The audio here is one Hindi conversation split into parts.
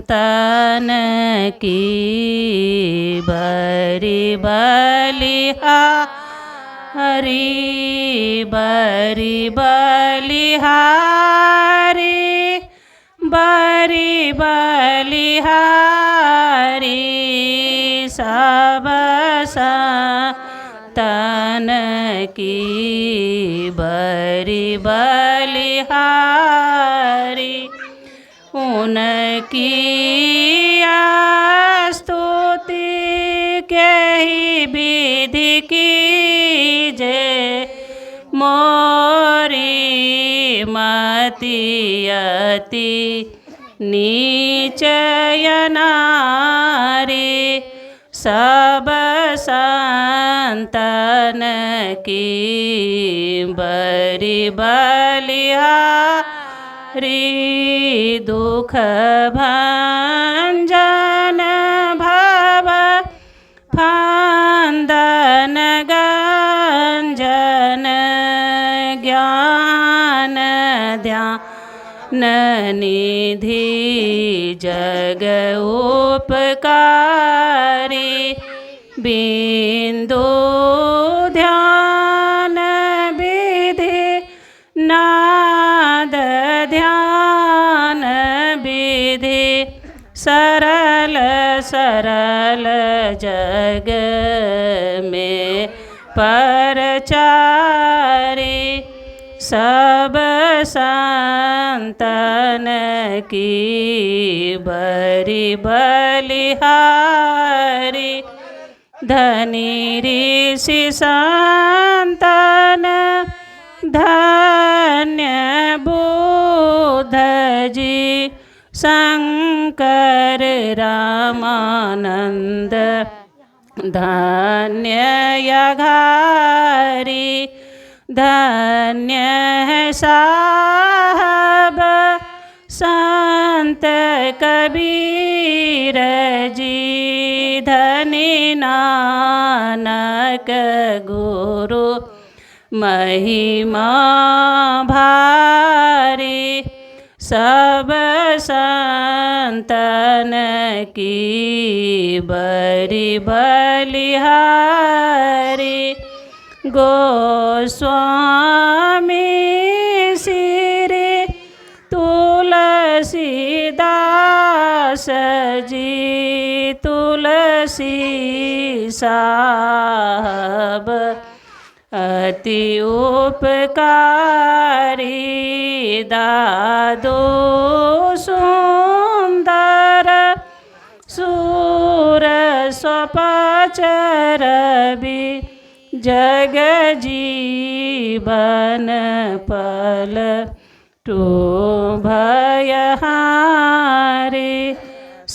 तन की बरी बलिहारी बरी बलिहारी बरी बलिहारी सब तन की बरी बलिहारी उनकी स्तुति के ही विधि कीजे मोरी मति अति नीचय नारी सब संतन की बरी बलिहारी दुख भंजन भव फांदन गंजन ज्ञान ध्यान निधि जग उपकारी बिंदु ध्यान विधि नाद ध्यान विधि सरल सरल जग में परचारी सब संतन की बरी बलिहारी धनी ऋषि संतन धन्य बुद्ध जी शंकर रामानंद धन्य यघारी धन्य है साहब संत कबीर जी धनी नानक गुरु महिमा भारी सब संतन की बरी बलिहारी गोस्वामी श्री तुलसीदास जी तुलसी साहब अति उपकारी दादो सुंदर सूर स्वपचर भी जग जीवन पल टू भयहारी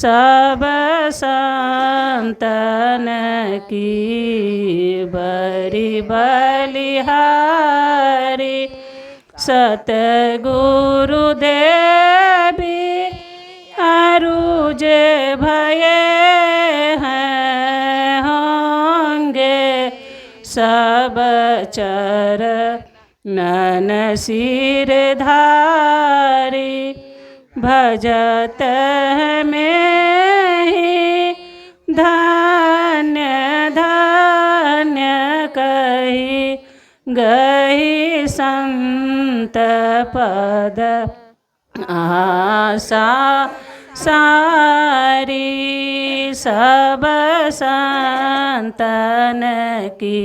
सब संतन की बरी बलिहारी सतगुरुदेवी अरुज भये हैं होंगे सब चर नन सिरधारी भजत में ही धन्य धन्य कही गई संत पद आशा सारी सब संतन की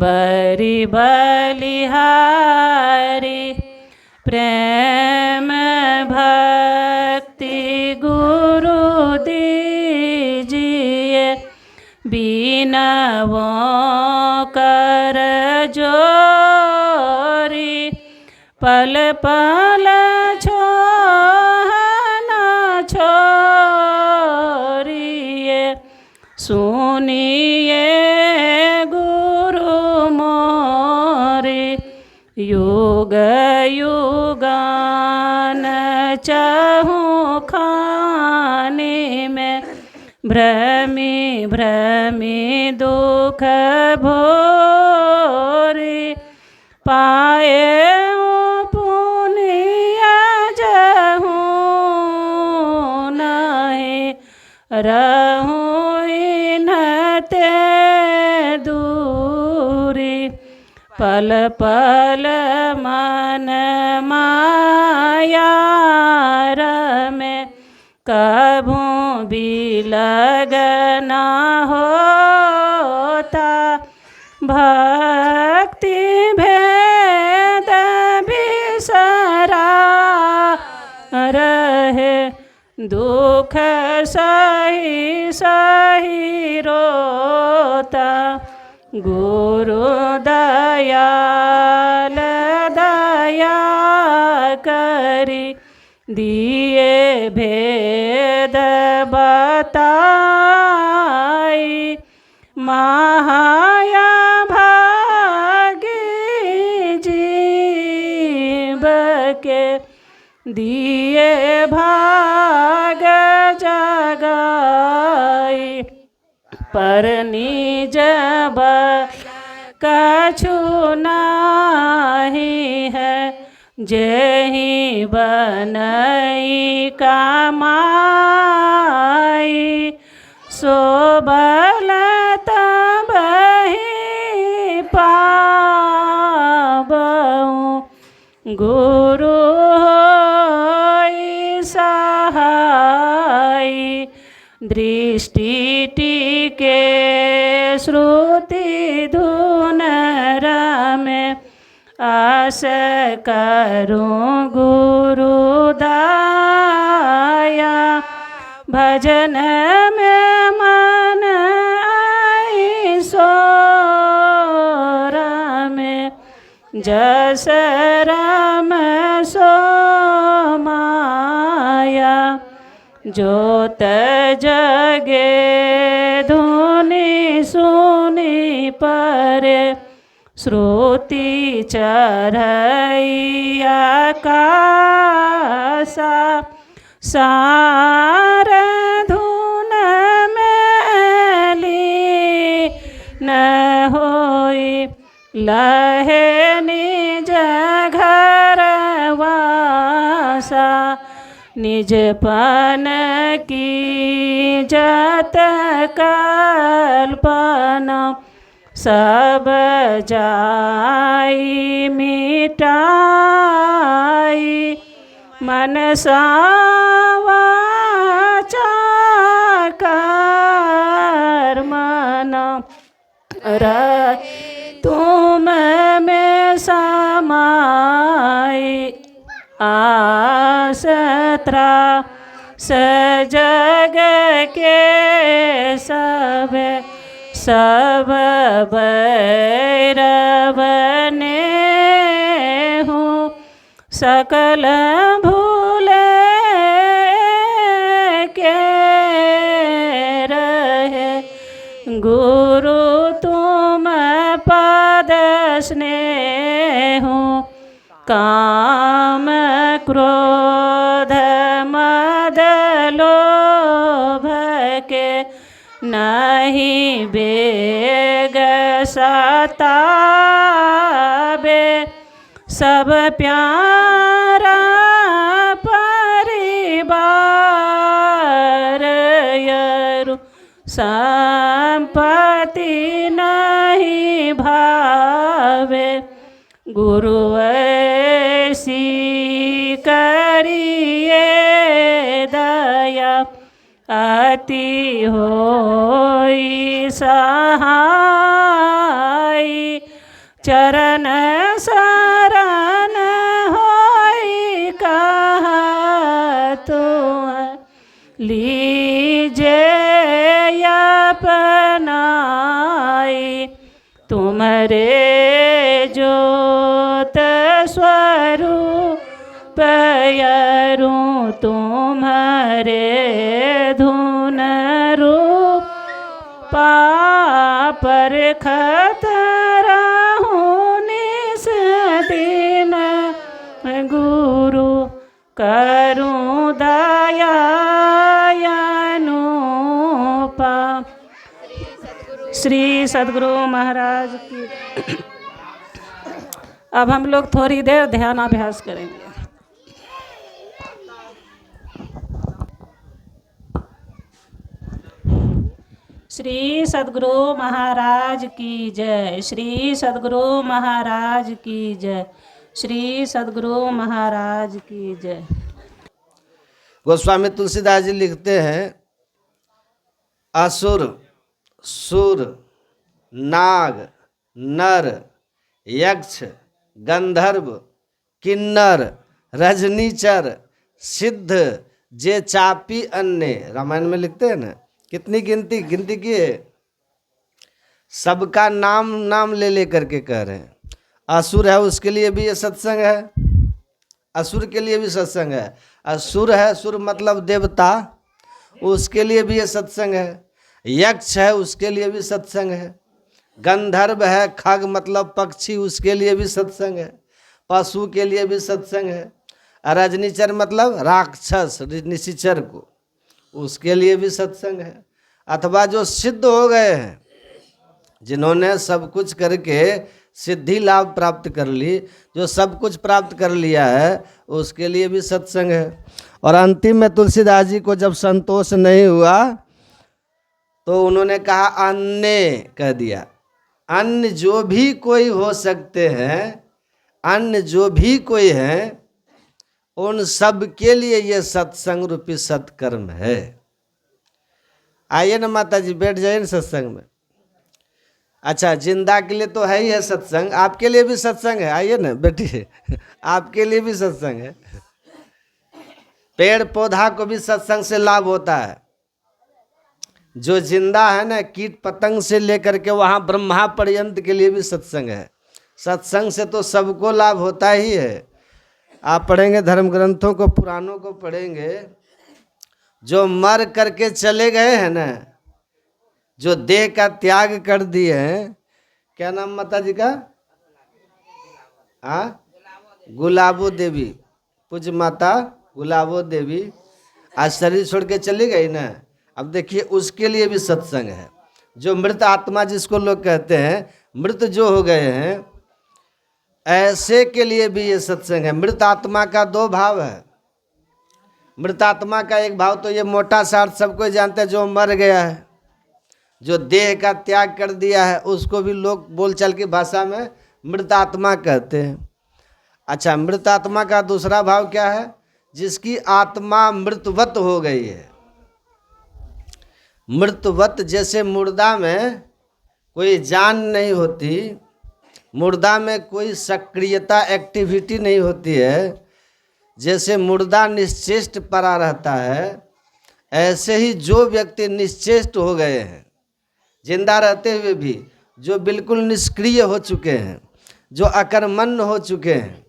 बरी बलिहारी प्रेम भक्ति गुरु दीजिए बीनवों कर जोरी पल पल छोहना छोरिए सुनिए गुरु मोरे युग युगान चाहूँ खाने में भ्रमी भ्रमी दुख भोरे पाए पुनिया जहूँ न रहूं इन्हते दूरी। पल पल मन माया रमे, कभू भी लगना होता। भक्ति भेद बिसरा रहे, दुख सही सही रोता। गुरु दयाल दया करी, दिए भेद बताई। माया भागी जीव के, दिए भाग जगाई। पर निज कछु नहीं है, जेहि बनई कमाई। सो बल तबहि पाबहु, गुरु होई सहाय। दृष्टि टिके श्रुति धुन रमे, आस करूं गुरु दया। भजन में मन आई सो रमे, जस राम सो माया। जोत जगे धुनि सुनि परे, श्रुति चढ़ई आकाशा। सार धुन में लीन होई, लहे निज घर वासा। निजपन की जत कल्पना, सब जाई मिटाई। मनसा वाचा कर्मणा, तुम में समाई। आसत्रा सजग के सब, सब बैरवने हूँ। सकल भूले के रहे, गुरु तुम पद स्नेह। काम क्रोध मद लोभ के, नहीं बेग सताबे। सब प्यारा परिवार यरु, संपत्ति नहीं भावे। गुरु ऐसी करिए दया, अति होई सहाय। चरण शरण होई कहा तुम, लीजे अपनाई। तुम्हारे ज्योत स्वरूप यरूं, तुम्हारे धुन रूप। पापर खतरा हूँ निस दिन, गुरु करूं दया अनुपा। श्री सद्गुरु महाराज की। अब हम लोग थोड़ी देर ध्यान अभ्यास करेंगे। श्री सद्गुरु महाराज की जय। श्री सद्गुरु महाराज की जय। श्री सद्गुरु महाराज की जय। गोस्वामी तुलसीदास जी लिखते हैं, असुर, सुर, नाग, नर, यक्ष, गंधर्व, किन्नर, रजनीचर, सिद्ध, जे चापी अन्य। रामायण में लिखते हैं ना, कितनी गिनती की है, सबका नाम नाम ले लेकर के कह रहे हैं। असुर है उसके लिए भी ये सत्संग है, असुर के लिए भी सत्संग है। असुर है, सुर मतलब देवता, उसके लिए भी ये सत्संग है। यक्ष है उसके लिए भी सत्संग है। गंधर्व है, खग मतलब पक्षी, उसके लिए भी सत्संग है। पशु के लिए भी सत्संग है। रजनीचर मतलब राक्षस, निशिचर को, उसके लिए भी सत्संग है। अथवा जो सिद्ध हो गए हैं, जिन्होंने सब कुछ करके सिद्धि लाभ प्राप्त कर ली, जो सब कुछ प्राप्त कर लिया है, उसके लिए भी सत्संग है। और अंतिम में तुलसीदास जी को जब संतोष नहीं हुआ तो उन्होंने कहा अन्य कह दिया। अन्य जो भी कोई हो सकते हैं, अन्य जो भी कोई हैं, उन सब के लिए ये सत्संग रूपी सत्कर्म है। आइए ना माता जी, बैठ जाइए ना सत्संग में। अच्छा, जिंदा के लिए तो है ही है सत्संग, आपके लिए भी सत्संग है। आइए ना बैठिए, आपके लिए भी सत्संग है। पेड़ पौधा को भी सत्संग से लाभ होता है। जो जिंदा है ना, कीट पतंग से लेकर के वहाँ ब्रह्मा पर्यंत के लिए भी सत्संग है। सत्संग से तो सबको लाभ होता ही है। आप पढ़ेंगे धर्म ग्रंथों को, पुराणों को पढ़ेंगे, जो मर करके चले गए हैं ना, जो देह का त्याग कर दिए हैं, क्या नाम माता जी का? गुलाबो देवी, पूज्य माता गुलाबो देवी आज शरीर छोड़ के चली गई ना। अब देखिए, उसके लिए भी सत्संग है। जो मृत आत्मा जिसको लोग कहते हैं, मृत जो हो गए हैं, ऐसे के लिए भी ये सत्संग है। मृत आत्मा का दो भाव है। मृत आत्मा का एक भाव तो ये मोटा सार्थ सबको जानते हैं, जो मर गया है, जो देह का त्याग कर दिया है, उसको भी लोग बोलचाल की भाषा में मृत आत्मा कहते हैं। अच्छा, मृत आत्मा का दूसरा भाव क्या है? जिसकी आत्मा मृतवत हो गई है। मृतवत जैसे मुर्दा में कोई जान नहीं होती, मुर्दा में कोई सक्रियता एक्टिविटी नहीं होती है, जैसे मुर्दा निश्चेष्ट पड़ा रहता है, ऐसे ही जो व्यक्ति निश्चेष्ट हो गए हैं, जिंदा रहते हुए भी जो बिल्कुल निष्क्रिय हो चुके हैं, जो अकर्मण्य हो चुके हैं,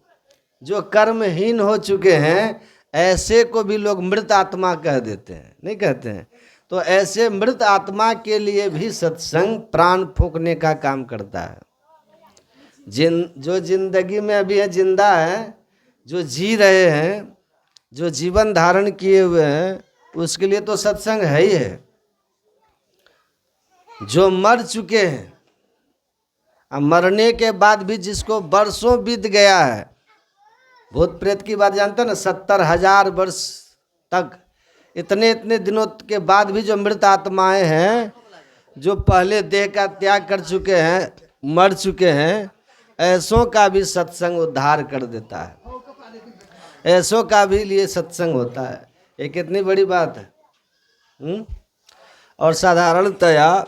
जो कर्महीन हो चुके हैं, ऐसे को भी लोग मृत आत्मा कह देते हैं, नहीं कहते हैं? तो ऐसे मृत आत्मा के लिए भी सत्संग प्राण फूंकने का काम करता है। जो जिंदगी में अभी है, जिंदा है, जो जी रहे हैं, जो जीवन धारण किए हुए हैं, उसके लिए तो सत्संग है ही है। जो मर चुके हैं, अब मरने के बाद भी जिसको वर्षों बीत गया है, भूत प्रेत की बात जानते हैं ना, 70,000 वर्ष तक, इतने इतने दिनों के बाद भी जो मृत आत्माएं हैं, जो पहले देह का त्याग कर चुके हैं, मर चुके हैं, ऐसों का भी सत्संग उद्धार कर देता है। ऐसों का भी लिए सत्संग होता है। ये कितनी बड़ी बात है। और साधारणतया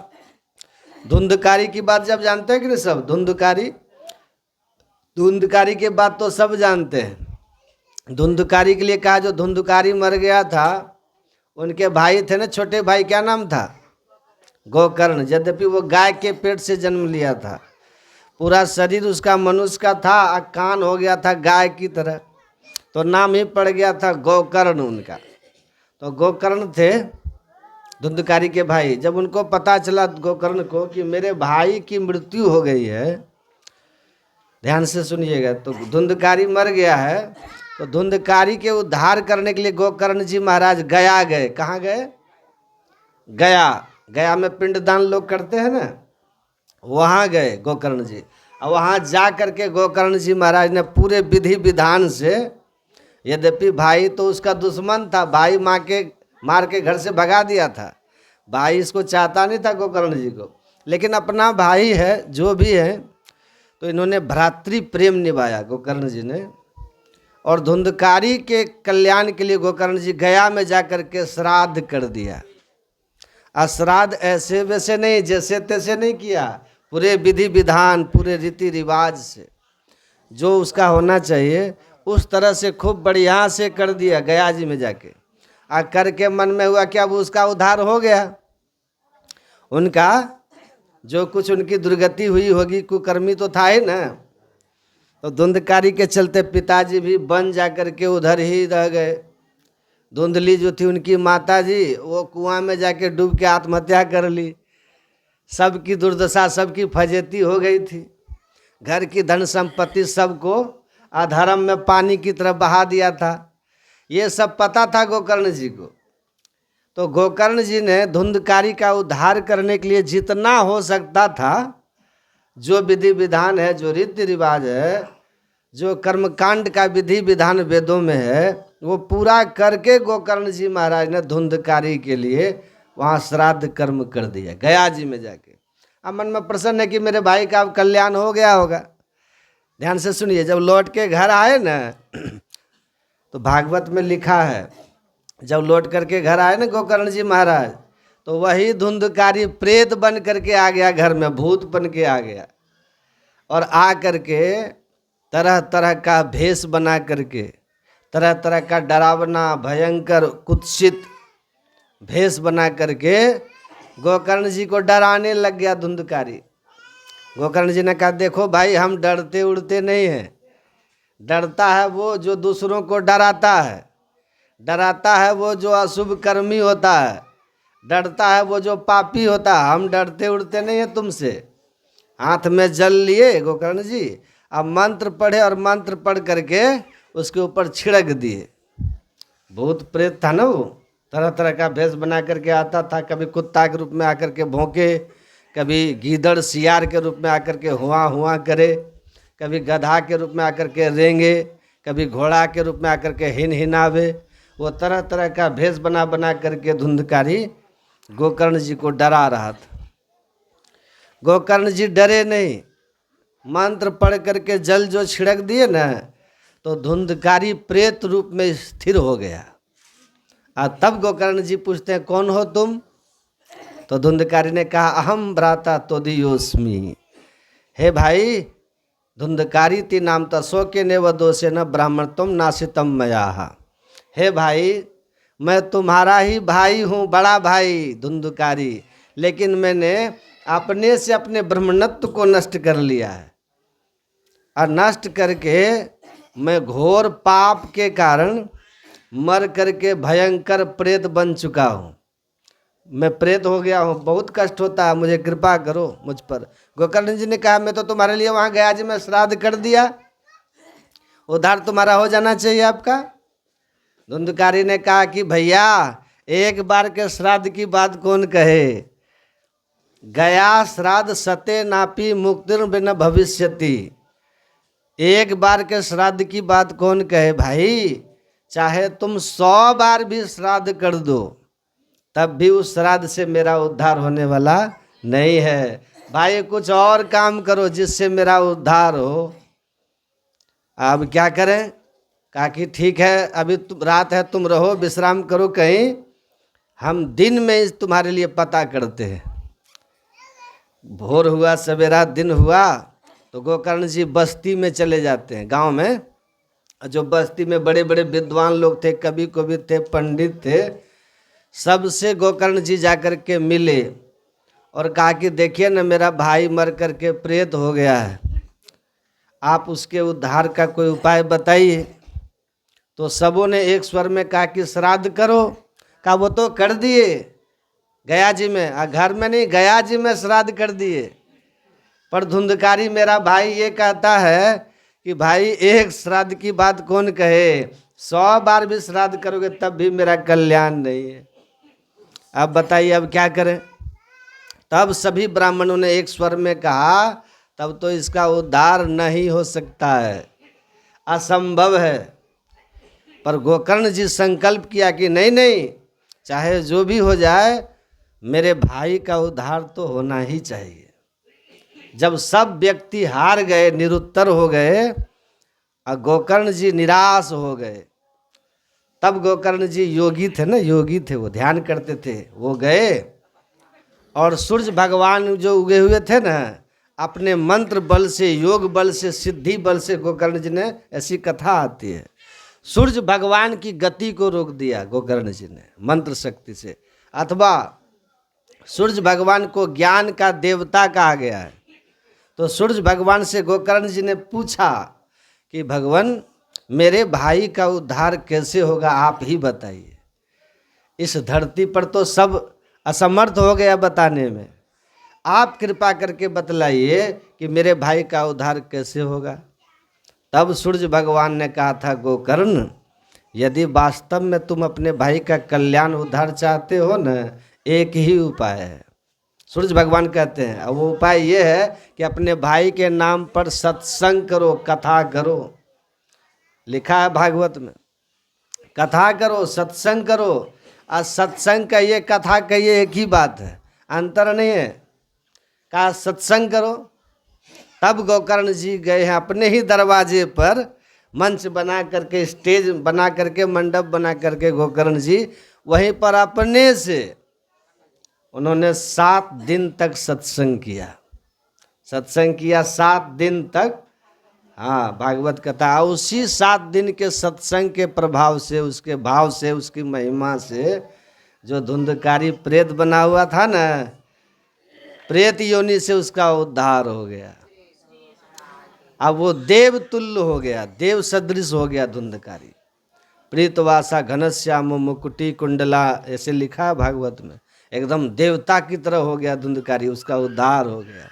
धुंधकारी की बात जब जानते हैं कि नहीं सब, धुंधकारी के बात तो सब जानते हैं। धुंधकारी के लिए कहा, जो धुंधकारी मर गया था, उनके भाई थे ना, छोटे भाई, क्या नाम था? गोकर्ण। यद्यपि वो गाय के पेट से जन्म लिया था, पूरा शरीर उसका मनुष्य का था, कान हो गया था गाय की तरह, तो नाम ही पड़ गया था गोकर्ण उनका। तो गोकर्ण थे धुंधकारी के भाई। जब उनको पता चला गोकर्ण को कि मेरे भाई की मृत्यु हो गई है, ध्यान से सुनिएगा, तो धुंधकारी मर गया है, तो धुंधकारी के उद्धार करने के लिए गोकर्ण जी महाराज गया गए। कहाँ गए? गया में पिंडदान लोग करते हैं ना, वहाँ गए गोकर्ण जी। और वहाँ जा करके गोकर्ण जी महाराज ने पूरे विधि विधान से, यद्यपि भाई तो उसका दुश्मन था, भाई मार के घर से भगा दिया था, भाई इसको चाहता नहीं था गोकर्ण जी को, लेकिन अपना भाई है जो भी है, तो इन्होंने भ्रातृ प्रेम निभाया गोकर्ण जी ने। और धुंधकारी के कल्याण के लिए गोकर्ण जी गया में जाकर के श्राद्ध कर दिया। श्राद्ध ऐसे वैसे नहीं, जैसे तैसे नहीं किया, पूरे विधि विधान, पूरे रीति रिवाज से जो उसका होना चाहिए उस तरह से खूब बढ़िया से कर दिया गया जी में जाके। करके मन में हुआ कि अब उसका उद्धार हो गया, उनका जो कुछ उनकी दुर्गति हुई होगी, कुकर्मी तो था ही ना। तो धुंधकारी के चलते पिताजी भी बन जा कर के उधर ही रह गए। धुंधली जो थी उनकी माता जी, वो कुआं में जाके डूब के आत्महत्या कर ली। सबकी दुर्दशा, सबकी फजेती हो गई थी। घर की धन संपत्ति सबको अधर्म में पानी की तरफ बहा दिया था। ये सब पता था गोकर्ण जी को। तो गोकर्ण जी ने धुंधकारी का उद्धार करने के लिए जितना हो सकता था, जो विधि विधान है, जो रीति रिवाज है, जो कर्मकांड का विधि विधान वेदों में है, वो पूरा करके गोकर्ण जी महाराज ने धुंधकारी के लिए वहाँ श्राद्ध कर्म कर दिया गया जी में जाके। अब मन में प्रसन्न है कि मेरे भाई का अब कल्याण हो गया होगा। ध्यान से सुनिए, जब लौट के घर आए ना, तो भागवत में लिखा है, जब लौट करके घर आए ना गोकर्ण जी महाराज, तो वही धुंधकारी प्रेत बन करके आ गया घर में, भूत बन के आ गया। और आ करके तरह तरह का भेष बना करके, तरह तरह का डरावना, भयंकर, कुत्सित भेष बना करके गोकर्ण जी को डराने लग गया धुंधकारी। गोकर्ण जी ने कहा, देखो भाई, हम डरते उड़ते नहीं हैं। डरता है वो जो दूसरों को डराता है, डराता है वो जो अशुभ कर्मी होता है, डरता है वो जो पापी होता है। हम डरते उड़ते नहीं हैं तुमसे। हाथ में जल लिए गोकर्ण जी, अब मंत्र पढ़े और मंत्र पढ़ करके उसके ऊपर छिड़क दिए। भूत प्रेत था ना वो, तरह तरह का भेष बना करके आता था। कभी कुत्ता के रूप में आकर के भौंके, कभी गीदड़ सियार के रूप में आकर के हुआ हुआ करे, कभी गधा के रूप में आकर के रेंगे, कभी घोड़ा के रूप में आकर के हिन हिनावे। वो तरह तरह का भेष बना बना करके धुंधकारी गोकर्ण जी को डरा रहा था। गोकर्ण जी डरे नहीं, मंत्र पढ़ करके जल जो छिड़क दिए ना, तो धुंधकारी प्रेत रूप में स्थिर हो गया। तब गोकर्ण जी पूछते हैं, कौन हो तुम? तो धुंधकारी ने कहा, अहम भ्राता तोदियोस्मि। हे भाई, धुंधकारी ती नाम तसो के नेव दोषे न ब्राह्मण तुम नासितम मया। हे भाई, मैं तुम्हारा ही भाई हूँ, बड़ा भाई धुंधकारी, लेकिन मैंने अपने से अपने ब्राह्मणत्व को नष्ट कर लिया है। और नष्ट करके मैं घोर पाप के कारण मर करके भयंकर प्रेत बन चुका हूँ। मैं प्रेत हो गया हूँ, बहुत कष्ट होता है, मुझे कृपा करो मुझ पर। गोकर्ण जी ने कहा, मैं तो तुम्हारे लिए वहाँ गया जी, मैं श्राद्ध कर दिया, उद्धार तुम्हारा हो जाना चाहिए आपका। धुंधकारी ने कहा कि भैया, एक बार के श्राद्ध की बात कौन कहे, गया श्राद्ध सते नापी मुक्तिर बिना भविष्यति। एक बार के श्राद्ध की बात कौन कहे भाई, चाहे तुम 100 बार भी श्राद्ध कर दो, तब भी उस श्राद्ध से मेरा उद्धार होने वाला नहीं है। भाई कुछ और काम करो जिससे मेरा उद्धार हो। अब क्या करें? कहा कि ठीक है, अभी रात है, तुम रहो, विश्राम करो कहीं, हम दिन में तुम्हारे लिए पता करते हैं। भोर हुआ, सवेरा दिन हुआ, तो गोकर्ण जी बस्ती में चले जाते हैं, गांव में। जो बस्ती में बड़े बड़े विद्वान लोग थे, कवि कवि थे, पंडित थे, सबसे गोकर्ण जी जाकर के मिले और कहा कि देखिए ना, मेरा भाई मर करके प्रेत हो गया है, आप उसके उद्धार का कोई उपाय बताइए। तो सबों ने एक स्वर में कहा कि श्राद्ध करो। कहा वो तो कर दिए गया जी में, घर में नहीं, गया जी में श्राद्ध कर दिए। पर धुंधकारी मेरा भाई ये कहता है कि भाई एक श्राद्ध की बात कौन कहे, 100 बार भी श्राद्ध करोगे तब भी मेरा कल्याण नहीं है। अब बताइए अब क्या करें? तब सभी ब्राह्मणों ने एक स्वर में कहा, तब तो इसका उद्धार नहीं हो सकता है, असंभव है। पर गोकर्ण जी संकल्प किया कि नहीं नहीं, चाहे जो भी हो जाए, मेरे भाई का उद्धार तो होना ही चाहिए। जब सब व्यक्ति हार गए, निरुत्तर हो गए और गोकर्ण जी निराश हो गए, तब गोकर्ण जी योगी थे ना, योगी थे, वो ध्यान करते थे, वो गए और सूर्य भगवान जो उगे हुए थे ना, अपने मंत्र बल से, योग बल से, सिद्धि बल से गोकर्ण जी ने, ऐसी कथा आती है, सूर्य भगवान की गति को रोक दिया गोकर्ण जी ने मंत्र शक्ति से। अथवा सूर्य भगवान को ज्ञान का देवता कहा गया है। तो सूर्य भगवान से गोकर्ण जी ने पूछा कि भगवान मेरे भाई का उद्धार कैसे होगा, आप ही बताइए। इस धरती पर तो सब असमर्थ हो गया बताने में, आप कृपा करके बतलाइए कि मेरे भाई का उद्धार कैसे होगा। तब सूर्य भगवान ने कहा था, गोकर्ण यदि वास्तव में तुम अपने भाई का कल्याण उद्धार चाहते हो न, एक ही उपाय है। सूर्य भगवान कहते हैं, और वो उपाय ये है कि अपने भाई के नाम पर सत्संग करो, कथा करो। लिखा है भागवत में, कथा करो, सत्संग करो। और सत्संग कहिए, कथा कहिए, एक ही बात है, अंतर नहीं है। कहा सत्संग करो। तब गोकर्ण जी गए हैं अपने ही दरवाजे पर, मंच बना करके, स्टेज बना करके, मंडप बना करके गोकर्ण जी वहीं पर अपने से उन्होंने 7 दिन तक सत्संग किया। सत्संग किया 7 दिन तक। हाँ, भागवत कथा। उसी 7 दिन के सत्संग के प्रभाव से, उसके भाव से, उसकी महिमा से जो धुंधकारी प्रेत बना हुआ था ना, प्रेत योनि से उसका उद्धार हो गया। अब वो देव तुल्य हो गया, देव सदृश हो गया धुंधकारी। प्रीतवासा घनश्याम मुकुटी कुंडला, ऐसे लिखा है भागवत में। एकदम देवता की तरह हो गया धुंधकारी, उसका उद्धार हो गया,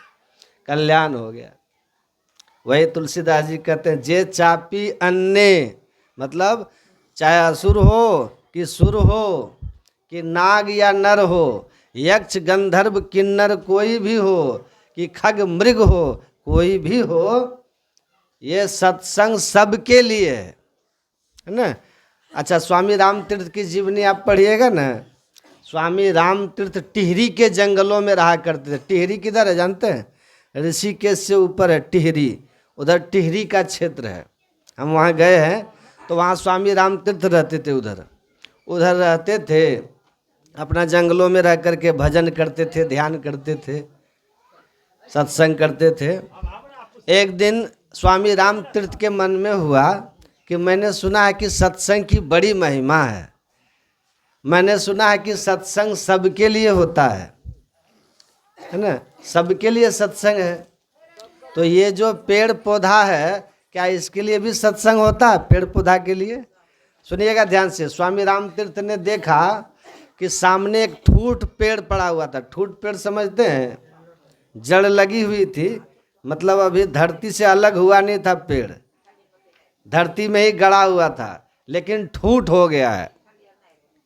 कल्याण हो गया। वही तुलसीदास जी कहते हैं, जे चापी अन्य, मतलब चाहे असुर हो कि सुर हो कि नाग या नर हो, यक्ष गंधर्व किन्नर कोई भी हो कि खग मृग हो, कोई भी हो, ये सत्संग सबके लिए है ना। अच्छा, स्वामी राम तीर्थ की जीवनी आप पढ़िएगा ना। स्वामी राम तीर्थ टिहरी के जंगलों में रहा करते थे। टिहरी किधर है जानते हैं? ऋषिकेश से ऊपर है टिहरी, उधर टिहरी का क्षेत्र है। हम वहाँ गए हैं तो वहाँ स्वामी राम तीर्थ रहते थे। उधर रहते थे, अपना जंगलों में रह करके भजन करते थे, ध्यान करते थे, सत्संग करते थे। एक दिन स्वामी राम तीर्थ के मन में हुआ कि मैंने सुना है कि सत्संग की बड़ी महिमा है, मैंने सुना है कि सत्संग सबके लिए होता है ना, सबके लिए सत्संग है। तो ये जो पेड़ पौधा है, क्या इसके लिए भी सत्संग होता है? पेड़ पौधा के लिए सुनिएगा ध्यान से। स्वामी राम तीर्थ ने देखा कि सामने एक ठूठ पेड़ पड़ा हुआ था। ठूठ पेड़ समझते हैं? जड़ लगी हुई थी, मतलब अभी धरती से अलग हुआ नहीं था पेड़, धरती में ही गड़ा हुआ था, लेकिन ठूठ हो गया है,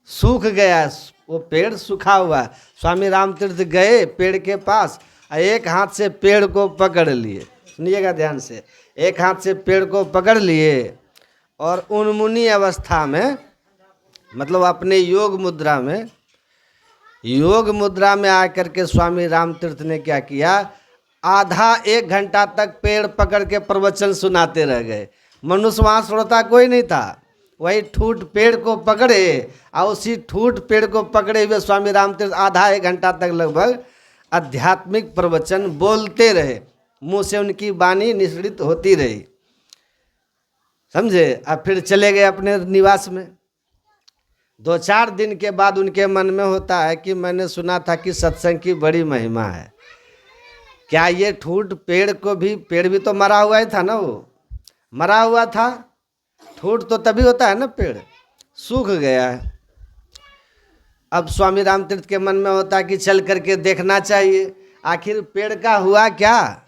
सूख गया है, वो पेड़ सूखा हुआ है। स्वामी राम तीर्थ गए पेड़ के पास, एक हाथ से पेड़ को पकड़ लिए। सुनिएगा ध्यान से, एक हाथ से पेड़ को पकड़ लिए और उन्मुनी अवस्था में, मतलब अपने योग मुद्रा में आकर के स्वामी राम तीर्थ ने क्या किया, आधा 1 घंटा तक पेड़ पकड़ के प्रवचन सुनाते रह गए। मनुष्य वहाँ श्रोता कोई नहीं था, वही ठूठ पेड़ को पकड़े और उसी ठूठ पेड़ को पकड़े हुए स्वामी राम तीर्थ आधा 1 घंटा तक लगभग आध्यात्मिक प्रवचन बोलते रहे, मुंह से उनकी वाणी निसृत होती रही, समझे। अब फिर चले गए अपने निवास में। 2-4 दिन के बाद उनके मन में होता है कि मैंने सुना था कि सत्संग की बड़ी महिमा है, क्या ये ठूठ पेड़ को भी, पेड़ भी तो मरा हुआ ही था ना, वो मरा हुआ था, ठूठ तो तभी होता है ना, पेड़ सूख गया है। अब स्वामी राम तीर्थ के मन में होता है कि चल करके देखना चाहिए, आखिर पेड़ का हुआ क्या।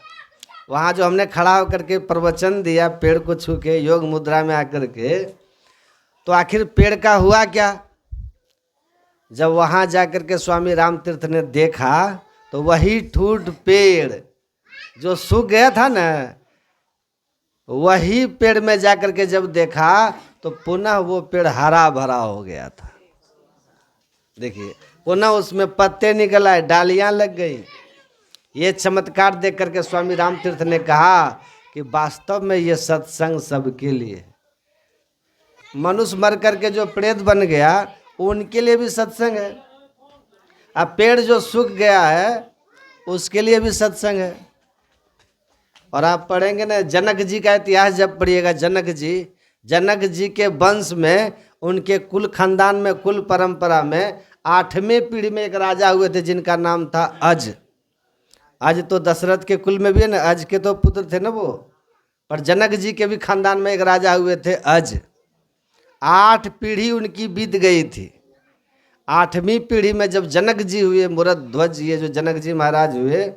वहाँ जो हमने खड़ा होकर के प्रवचन दिया पेड़ को छू के योग मुद्रा में आकर के, तो आखिर पेड़ का हुआ क्या। जब वहाँ जाकर के स्वामी राम तीर्थ ने देखा तो वही ठूठ पेड़ जो सूख गया था ना, वही पेड़ में जाकर के जब देखा तो पुनः वो पेड़ हरा भरा हो गया था। देखिए पुनः उसमें पत्ते निकल आए, डालियां लग गई। ये चमत्कार देख करके स्वामी रामतीर्थ ने कहा कि वास्तव में ये सत्संग सबके लिए है। मनुष्य मर करके जो प्रेत बन गया उनके लिए भी सत्संग है। अब पेड़ जो सूख गया है उसके लिए भी सत्संग है। और आप पढ़ेंगे ना जनक जी का इतिहास जब पढ़िएगा, जनक जी के वंश में, उनके कुल खानदान में, कुल परंपरा में 8वें पीढ़ी में एक राजा हुए थे जिनका नाम था अज। अज तो दशरथ के कुल में भी है ना, अज के तो पुत्र थे ना वो, पर जनक जी के भी खानदान में एक राजा हुए थे अज। 8 पीढ़ी उनकी बीत गई थी। 8वीं पीढ़ी में जब जनक जी हुए, मूरध्वज, ये जो जनक जी महाराज हुए,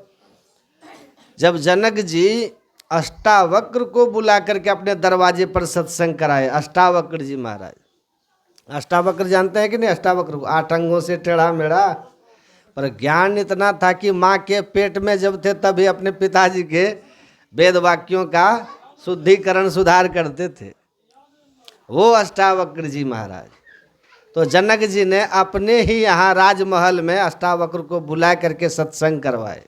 जब जनक जी अष्टावक्र को बुला करके अपने दरवाजे पर सत्संग कराए, अष्टावक्र जी महाराज, अष्टावक्र जानते हैं कि नहीं? अष्टावक्र को 8 अंगों से टेढ़ा मेढ़ा, पर ज्ञान इतना था कि माँ के पेट में जब थे तभी अपने पिताजी के वेद वाक्यों का शुद्धिकरण सुधार करते थे, वो अष्टावक्र जी महाराज। तो जनक जी ने अपने ही यहाँ राजमहल में अष्टावक्र को बुला करके सत्संग करवाए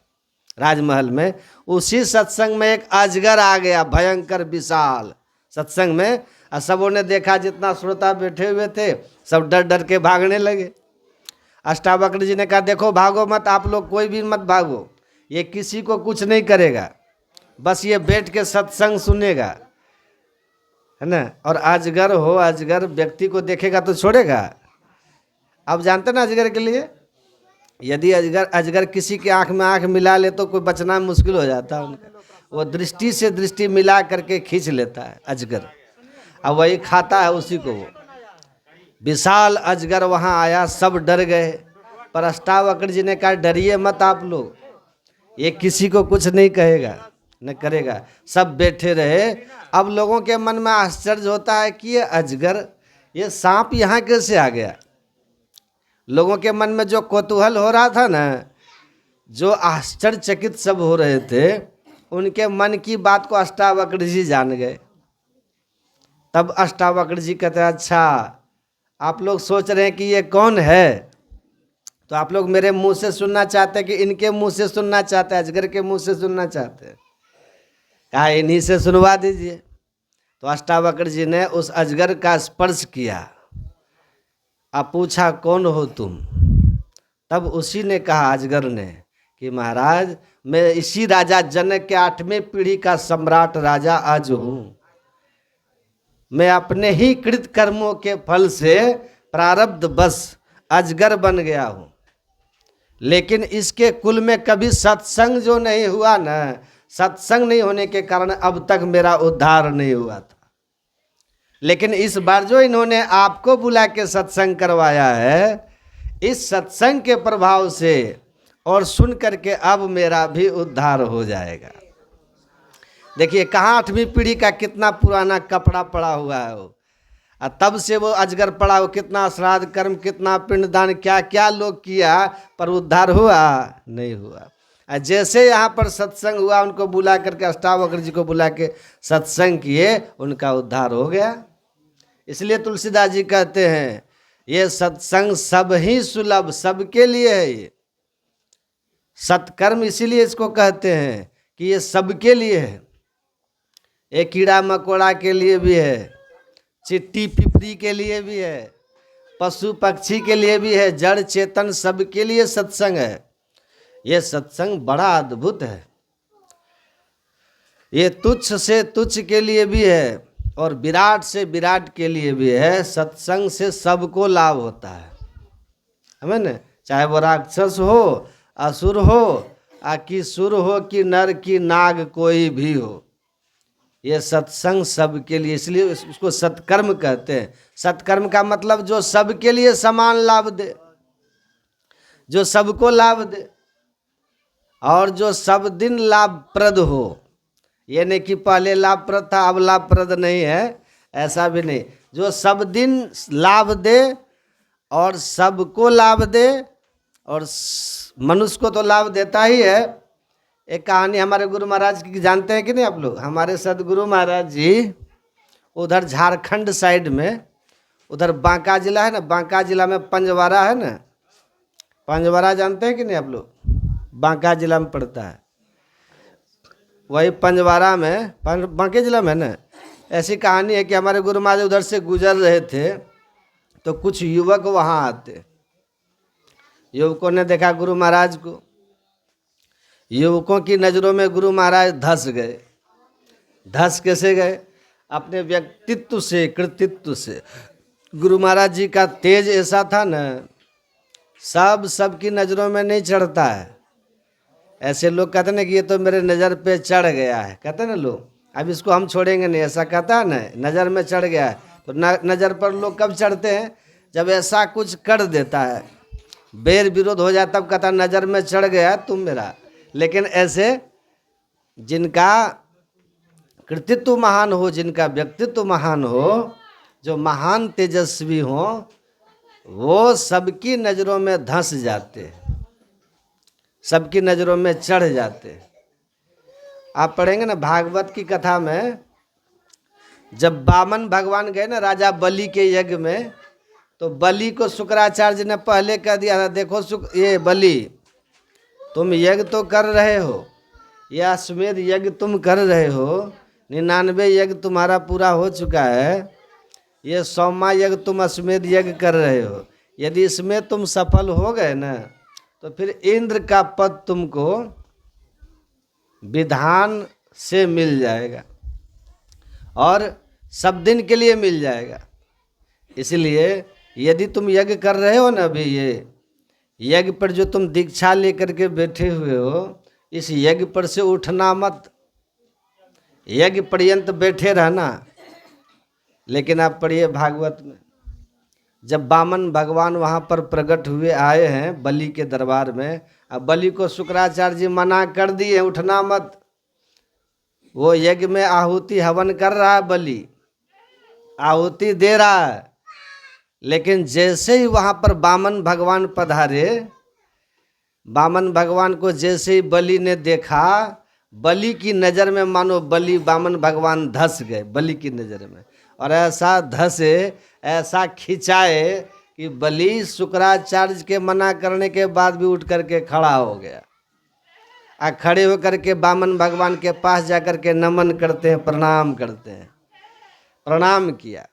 राजमहल में। उसी सत्संग में एक अजगर आ गया, भयंकर विशाल सत्संग में। और सबों ने देखा, जितना श्रोता बैठे हुए थे सब डर डर के भागने लगे। अष्टावक्र जी ने कहा देखो भागो मत, आप लोग कोई भी मत भागो, ये किसी को कुछ नहीं करेगा, बस ये बैठ के सत्संग सुनेगा, है ना। और अजगर हो, अजगर व्यक्ति को देखेगा तो छोड़ेगा। आप जानते ना अजगर के लिए, यदि अजगर किसी के आंख में आंख मिला ले तो कोई बचना मुश्किल हो जाता है उनका। वो दृष्टि से दृष्टि मिला करके खींच लेता है अजगर, अब वही खाता है उसी को। वो विशाल अजगर वहाँ आया, सब डर गए, पर अष्टावक्र जी ने कहा डरिए मत आप लोग, ये किसी को कुछ नहीं कहेगा न करेगा। सब बैठे रहे। अब लोगों के मन में आश्चर्य होता है कि ये अजगर, ये सांप यहाँ कैसे आ गया। लोगों के मन में जो कौतूहल हो रहा था ना, जो आश्चर्यचकित सब हो रहे थे, उनके मन की बात को अष्टावक्र जी जान गए। तब अष्टावक्र जी कहते हैं अच्छा आप लोग सोच रहे हैं कि ये कौन है, तो आप लोग मेरे मुंह से सुनना चाहते हैं कि इनके मुंह से सुनना चाहते हैं, अजगर के मुंह से सुनना चाहते हैं? कहा इन्हीं से सुनवा दीजिए। तो अष्टावक्र जी ने उस अजगर का स्पर्श किया, अब पूछा कौन हो तुम? तब उसी ने कहा, अजगर ने, कि महाराज मैं इसी राजा जनक के 8वें पीढ़ी का सम्राट राजा अज हूँ। मैं अपने ही कृत कर्मों के फल से प्रारब्ध बस अजगर बन गया हूँ, लेकिन इसके कुल में कभी सत्संग जो नहीं हुआ ना, सत्संग नहीं होने के कारण अब तक मेरा उद्धार नहीं हुआ था। लेकिन इस बार जो इन्होंने आपको बुला के सत्संग करवाया है, इस सत्संग के प्रभाव से और सुन करके अब मेरा भी उद्धार हो जाएगा। देखिए कहाँ 8वीं पीढ़ी का कितना पुराना कपड़ा पड़ा हुआ है वो, और तब से वो अजगर पड़ा हो, कितना श्राद्ध कर्म, कितना पिंडदान, क्या क्या लोग किया, पर उद्धार हुआ नहीं हुआ। जैसे यहाँ पर सत्संग हुआ, उनको बुला करके, अष्टावक्र जी को बुला के सत्संग किए, उनका उद्धार हो गया। इसलिए तुलसीदास जी कहते हैं ये सत्संग सब ही सुलभ, सबके लिए है। ये सत्कर्म इसीलिए इसको कहते हैं कि ये सबके लिए है। एक कीड़ा मकोड़ा के लिए भी है, चिट्टी पिपरी के लिए भी है, पशु पक्षी के लिए भी है, जड़ चेतन सबके लिए सत्संग है। ये सत्संग बड़ा अद्भुत है। ये तुच्छ से तुच्छ के लिए भी है और विराट से विराट के लिए भी है। सत्संग से सबको लाभ होता है, हमें न, चाहे वो राक्षस हो, असुर हो, कि सुर हो, कि नर की नाग, कोई भी हो, ये सत्संग सबके लिए, इसलिए उसको सत्कर्म कहते हैं। सत्कर्म का मतलब जो सबके लिए समान लाभ दे, जो सबको लाभ दे, और जो सब दिन लाभप्रद हो। ये नहीं कि पहले लाभप्रद था अब लाभप्रद नहीं है, ऐसा भी नहीं। जो सब दिन लाभ दे और सबको लाभ दे, और मनुष्य को तो लाभ देता ही है। एक कहानी हमारे गुरु महाराज की जानते हैं कि नहीं आप लोग? हमारे सदगुरु महाराज जी उधर झारखंड साइड में, उधर बांका जिला है ना, बांका जिला में पंजवारा है ना, पंजवारा जानते हैं कि नहीं आप लोग? बांका जिला में पड़ता है। वही पंजवारा में, बांके जिला में ना, ऐसी कहानी है कि हमारे गुरु महाराज उधर से गुजर रहे थे तो कुछ युवक वहाँ आते। युवकों ने देखा गुरु महाराज को। युवकों की नज़रों में गुरु महाराज धंस गए। धंस कैसे गए? अपने व्यक्तित्व से, कृतित्व से। गुरु महाराज जी का तेज ऐसा था ना, सबकी नज़रों में नहीं चढ़ता है। ऐसे लोग कहते ना कि ये तो मेरे नज़र पे चढ़ गया है, कहते ना लोग, अब इसको हम छोड़ेंगे नहीं, ऐसा कहता है ना, नज़र में चढ़ गया है। तो नज़र पर लोग कब चढ़ते हैं? जब ऐसा कुछ कर देता है, बैर विरोध हो जाता, तब कहता नज़र में चढ़ गया तुम मेरा। लेकिन ऐसे जिनका कृतित्व महान हो, जिनका व्यक्तित्व महान हो, जो महान तेजस्वी हो, वो सबकी नज़रों में धंस जाते, सबकी नज़रों में चढ़ जाते। आप पढ़ेंगे ना भागवत की कथा में, जब वामन भगवान गए ना राजा बलि के यज्ञ में, तो बलि को शुक्राचार्य ने पहले कह दिया था, देखो ये बलि, तुम यज्ञ तो कर रहे हो, यह अश्वमेध यज्ञ तुम कर रहे हो, 99 यज्ञ तुम्हारा पूरा हो चुका है, ये 100वां यज्ञ तुम अश्वमेध यज्ञ कर रहे हो। यदि इसमें तुम सफल हो गए ना, तो फिर इंद्र का पद तुमको विधान से मिल जाएगा और सब दिन के लिए मिल जाएगा। इसलिए यदि तुम यज्ञ कर रहे हो ना, अभी ये यज्ञ पर जो तुम दीक्षा लेकर के बैठे हुए हो, इस यज्ञ पर से उठना मत, यज्ञ पर्यंत बैठे रहना। लेकिन आप पढ़िए भागवत में, जब वामन भगवान वहाँ पर प्रकट हुए आए हैं बलि के दरबार में, अब बलि को शुक्राचार्य जी मना कर दिए, उठना मत। वो यज्ञ में आहुति हवन कर रहा है, बलि आहुति दे रहा है, लेकिन जैसे ही वहाँ पर वामन भगवान पधारे, वामन भगवान को जैसे ही बलि ने देखा, बलि की नज़र में मानो बलि वामन भगवान धंस गए बलि की नज़र में। और ऐसा धंसे, ऐसा खिंचाए कि बलि शुक्राचार्य के मना करने के बाद भी उठ करके खड़ा हो गया। खड़े होकर के वामन भगवान के पास जाकर के नमन करते हैं, प्रणाम करते हैं, प्रणाम किया।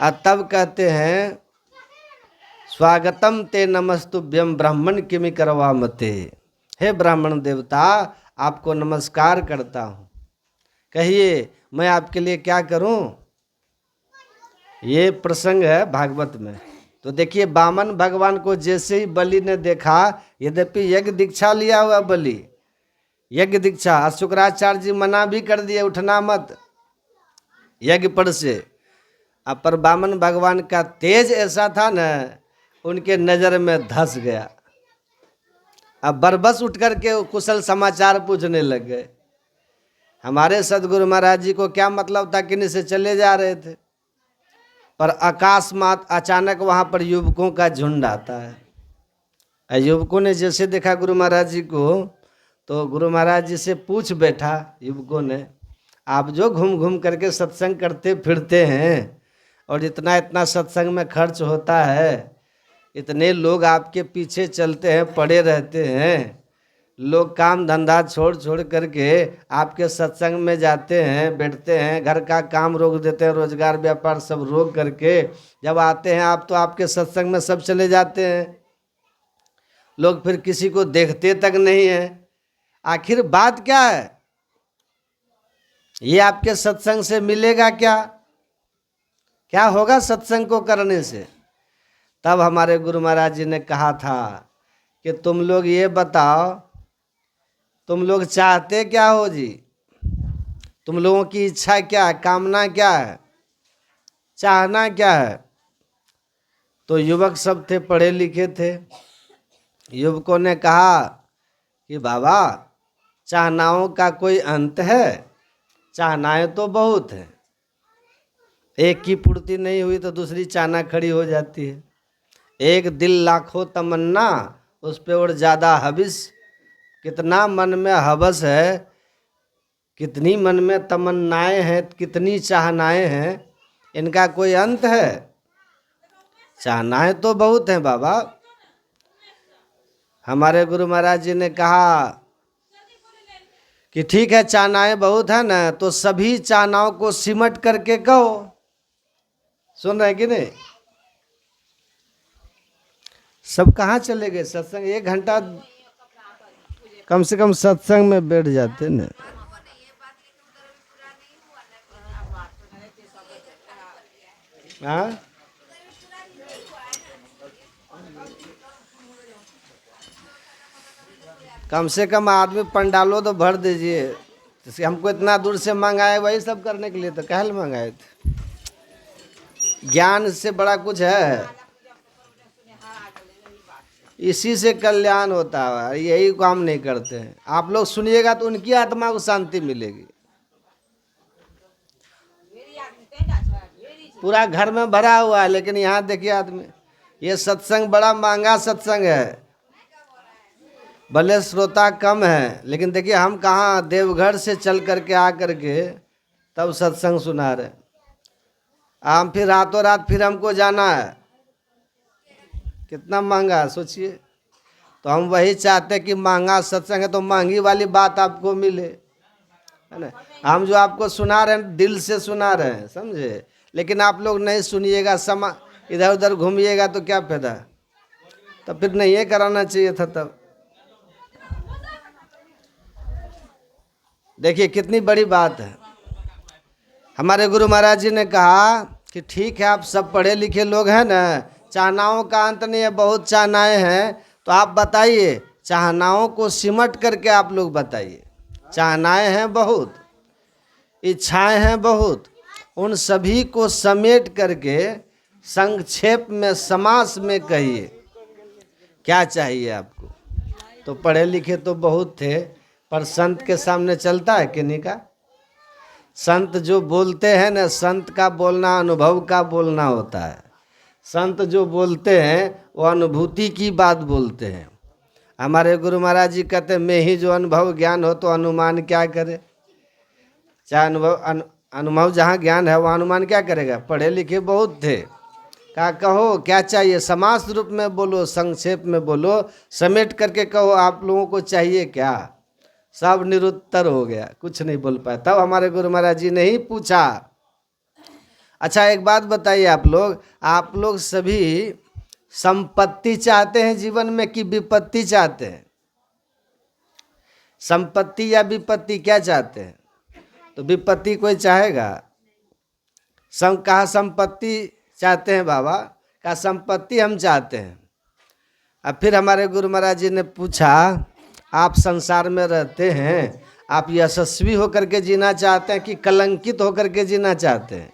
और तब कहते हैं, स्वागतम ते नमस्तुभ्यम ब्राह्मण किमि करवामते। हे ब्राह्मण देवता, आपको नमस्कार करता हूँ, कहिए मैं आपके लिए क्या करूँ। ये प्रसंग है भागवत में। तो देखिए, वामन भगवान को जैसे ही बलि ने देखा, यद्यपि यज्ञ दीक्षा लिया हुआ बलि, यज्ञ दीक्षा, शुक्राचार्य जी मना भी कर दिए, उठना मत यज्ञ पर से। अब पर वामन भगवान का तेज ऐसा था न, उनके नज़र में धंस गया। अब बरबस उठ करके कुशल समाचार पूछने लग गए। हमारे सदगुरु महाराज जी को क्या मतलब था, किन्हीं से चले जा रहे थे, पर अकस्मात अचानक वहाँ पर युवकों का झुंड आता है। युवकों ने जैसे देखा गुरु महाराज जी को, तो गुरु महाराज जी से पूछ बैठा युवकों ने, आप जो घूम घूम करके सत्संग करते फिरते हैं और इतना इतना सत्संग में खर्च होता है, इतने लोग आपके पीछे चलते हैं, पड़े रहते हैं, लोग काम धंधा छोड़ छोड़ करके आपके सत्संग में जाते हैं, बैठते हैं, घर का काम रोक देते हैं, रोजगार व्यापार सब रोक करके जब आते हैं आप, तो आपके सत्संग में सब चले जाते हैं। लोग फिर किसी को देखते तक नहीं है। आखिर बात क्या है? ये आपके सत्संग से मिलेगा क्या? क्या होगा सत्संग को करने से? तब हमारे गुरु महाराज जी ने कहा था कि तुम लोग ये बताओ, तुम लोग चाहते क्या हो जी? तुम लोगों की इच्छा क्या है, कामना क्या है, चाहना क्या है? तो युवक सब थे, पढ़े लिखे थे। युवकों ने कहा कि बाबा, चाहनाओं का कोई अंत है? चाहनाएं तो बहुत हैं, एक की पूर्ति नहीं हुई तो दूसरी चाहना खड़ी हो जाती है। एक दिल लाखों तमन्ना, उस पे और ज़्यादा हविस। कितना मन में हवस है, कितनी मन में तमन्नाएं हैं, कितनी चाहनाएं हैं, इनका कोई अंत है? चाहनाएं तो बहुत हैं बाबा। हमारे गुरु महाराज जी ने कहा कि ठीक है, चाहनाएं बहुत है ना, तो सभी चाहनाओं को सिमट करके कहो। सुन रहे हैं कि नहीं? सब कहाँ चले गए सत्संग? 1 घंटा कम से कम सत्संग में बैठ जाते ना। हाँ, कम से कम आदमी पंडालो तो भर दीजिए। जैसे हमको इतना दूर से मंगाए, वही सब करने के लिए तो कहल मंगाए थे। ज्ञान से बड़ा कुछ है, इसी से कल्याण होता है। यही काम नहीं करते हैं। आप लोग सुनिएगा तो उनकी आत्मा को शांति मिलेगी। पूरा घर में भरा हुआ है, लेकिन यहाँ देखिए आदमी, ये सत्संग बड़ा महंगा सत्संग है, भले श्रोता कम है, लेकिन देखिए हम कहाँ देवघर से चल करके आ करके तब सत्संग सुना रहे। हम फिर रातों रात फिर हमको जाना है, कितना महंगा है सोचिए। तो हम वही चाहते हैं कि महंगा सत्संग है तो महंगी वाली बात आपको मिले, है ना। हम जो आपको सुना रहे हैं दिल से सुना रहे हैं, समझे। लेकिन आप लोग नहीं सुनिएगा, समा इधर उधर घूमिएगा तो क्या फायदा। तब फिर नहीं ये कराना चाहिए था। तब देखिए कितनी बड़ी बात है। हमारे गुरु महाराज जी ने कहा कि ठीक है, आप सब पढ़े लिखे लोग हैं ना, चाहनाओं का अंत नहीं है, बहुत चाहनाएं हैं, तो आप बताइए, चाहनाओं को सिमट करके आप लोग बताइए। चाहनाएं हैं बहुत, इच्छाएं हैं बहुत, उन सभी को समेट करके संक्षेप में, समास में कहिए क्या चाहिए आपको। तो पढ़े लिखे तो बहुत थे, पर संत के सामने चलता है कि नहीं का। संत जो बोलते हैं ना, संत का बोलना अनुभव का बोलना होता है। संत जो बोलते हैं वो अनुभूति की बात बोलते हैं। हमारे गुरु महाराज जी कहते हैं, मैं ही जो अनुभव ज्ञान हो तो अनुमान क्या करे। चाहे अनुभव जहाँ ज्ञान है वहाँ अनुमान क्या करेगा। पढ़े लिखे बहुत थे, कहा कहो क्या चाहिए, समास रूप में बोलो, संक्षेप में बोलो, समेट करके कहो आप लोगों को चाहिए क्या। सब निरुत्तर हो गया, कुछ नहीं बोल पाया। तब हमारे गुरु महाराज जी ने ही पूछा, अच्छा एक बात बताइए, आप लोग सभी संपत्ति चाहते हैं जीवन में कि विपत्ति चाहते हैं। संपत्ति या विपत्ति क्या चाहते हैं? तो विपत्ति कोई चाहेगा? कहा संपत्ति चाहते हैं बाबा, कहा संपत्ति हम चाहते हैं। अब फिर हमारे गुरु महाराज जी ने पूछा, आप संसार में रहते हैं, आप यशस्वी होकर के जीना चाहते हैं कि कलंकित होकर के जीना चाहते हैं?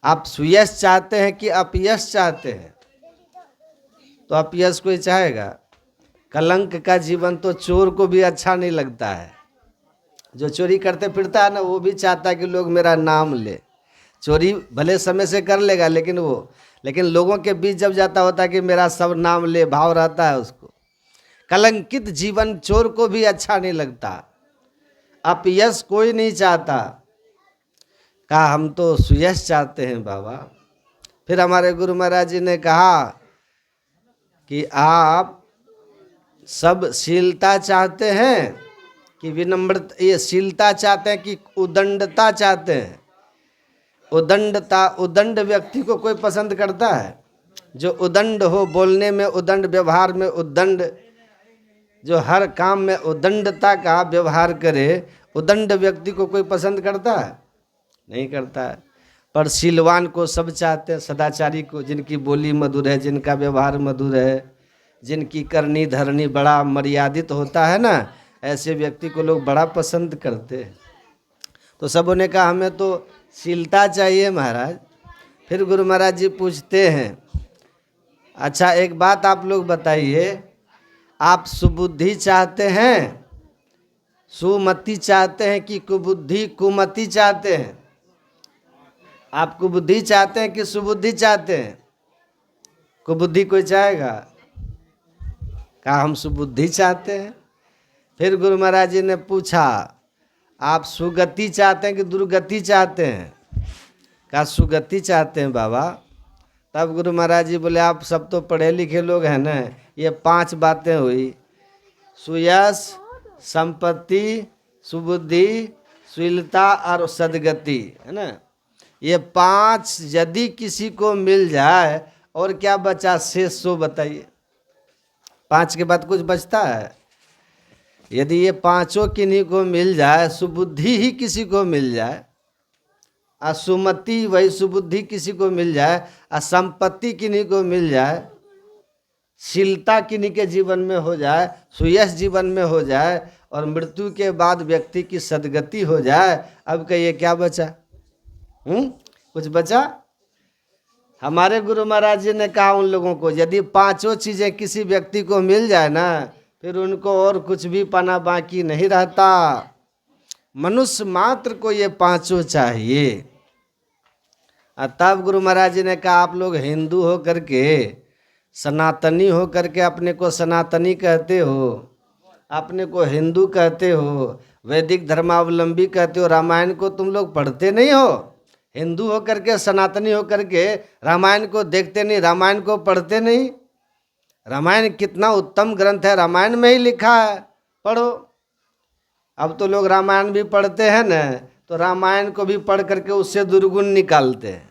आप सुयश चाहते हैं कि अपयश चाहते हैं? तो अपयश कोई चाहेगा? कलंक का जीवन तो चोर को भी अच्छा नहीं लगता है। जो चोरी करते फिरता है ना, वो भी चाहता है कि लोग मेरा नाम ले। चोरी भले समय से कर लेगा, लेकिन लोगों के बीच जब जाता होता है कि मेरा सब नाम ले, भाव रहता है उसको। कलंकित जीवन चोर को भी अच्छा नहीं लगता। अपयश कोई नहीं चाहता। कहा हम तो सुयश चाहते हैं बाबा। फिर हमारे गुरु महाराज जी ने कहा कि आप सब शीलता चाहते हैं कि विनम्रता, ये शीलता चाहते हैं कि उदंडता चाहते हैं। उदंडता, उदंड व्यक्ति को कोई पसंद करता है? जो उदंड हो, बोलने में उदंड, व्यवहार में उदंड, जो हर काम में उदंडता का व्यवहार करे, उदंड व्यक्ति को कोई पसंद करता है? नहीं करता है। पर शीलवान को सब चाहते हैं, सदाचारी को, जिनकी बोली मधुर है, जिनका व्यवहार मधुर है, जिनकी करनी धरनी बड़ा मर्यादित होता है ना, ऐसे व्यक्ति को लोग बड़ा पसंद करते हैं। तो सबों ने कहा हमें तो शीलता चाहिए महाराज। फिर गुरु महाराज जी पूछते हैं, अच्छा एक बात आप लोग बताइए, आप सुबुद्धि चाहते हैं, सुमति चाहते हैं कि कुबुद्धि कुमति चाहते हैं? आप कुबुद्धि चाहते हैं कि सुबुद्धि चाहते हैं? कुबुद्धि कोई चाहेगा? कहा हम सुबुद्धि चाहते हैं। फिर गुरु महाराज जी ने पूछा, आप सुगति चाहते हैं कि दुर्गति चाहते हैं? कहा सुगति चाहते हैं बाबा। तब गुरु महाराज जी बोले आप सब तो पढ़े लिखे लोग हैं ना, ये 5 बातें हुई, सुयश, संपत्ति, सुबुद्धि, सुशीलता और सदगति, है ना। ये 5 यदि किसी को मिल जाए और क्या बचा शेष, सो बताइए। 5 के बाद कुछ बचता है? यदि ये 5 किन्हीं को मिल जाए, सुबुद्धि ही किसी को मिल जाए, असुमति वही सुबुद्धि किसी को मिल जाए, असंपत्ति किन्हीं को मिल जाए, शीलता किन्हीं के जीवन में हो जाए, सुयश जीवन में हो जाए, और मृत्यु के बाद व्यक्ति की सदगति हो जाए, अब कहिए क्या बचा? कुछ बचा? हमारे गुरु महाराज जी ने कहा उन लोगों को, यदि 5 चीजें किसी व्यक्ति को मिल जाए ना, फिर उनको और कुछ भी पाना बाकी नहीं रहता। मनुष्य मात्र को ये 5 चाहिए। तब गुरु महाराज जी ने कहा आप लोग हिंदू हो करके, सनातनी हो करके अपने को सनातनी कहते हो, अपने को हिंदू कहते हो, वैदिक धर्मावलंबी कहते हो, रामायण को तुम लोग पढ़ते नहीं हो। हिंदू हो करके, सनातनी हो करके रामायण को देखते नहीं, रामायण को पढ़ते नहीं। रामायण कितना उत्तम ग्रंथ है, रामायण में ही लिखा है, पढ़ो। अब तो लोग रामायण भी पढ़ते हैं ना, तो रामायण को भी पढ़ करके उससे दुर्गुण निकालते हैं।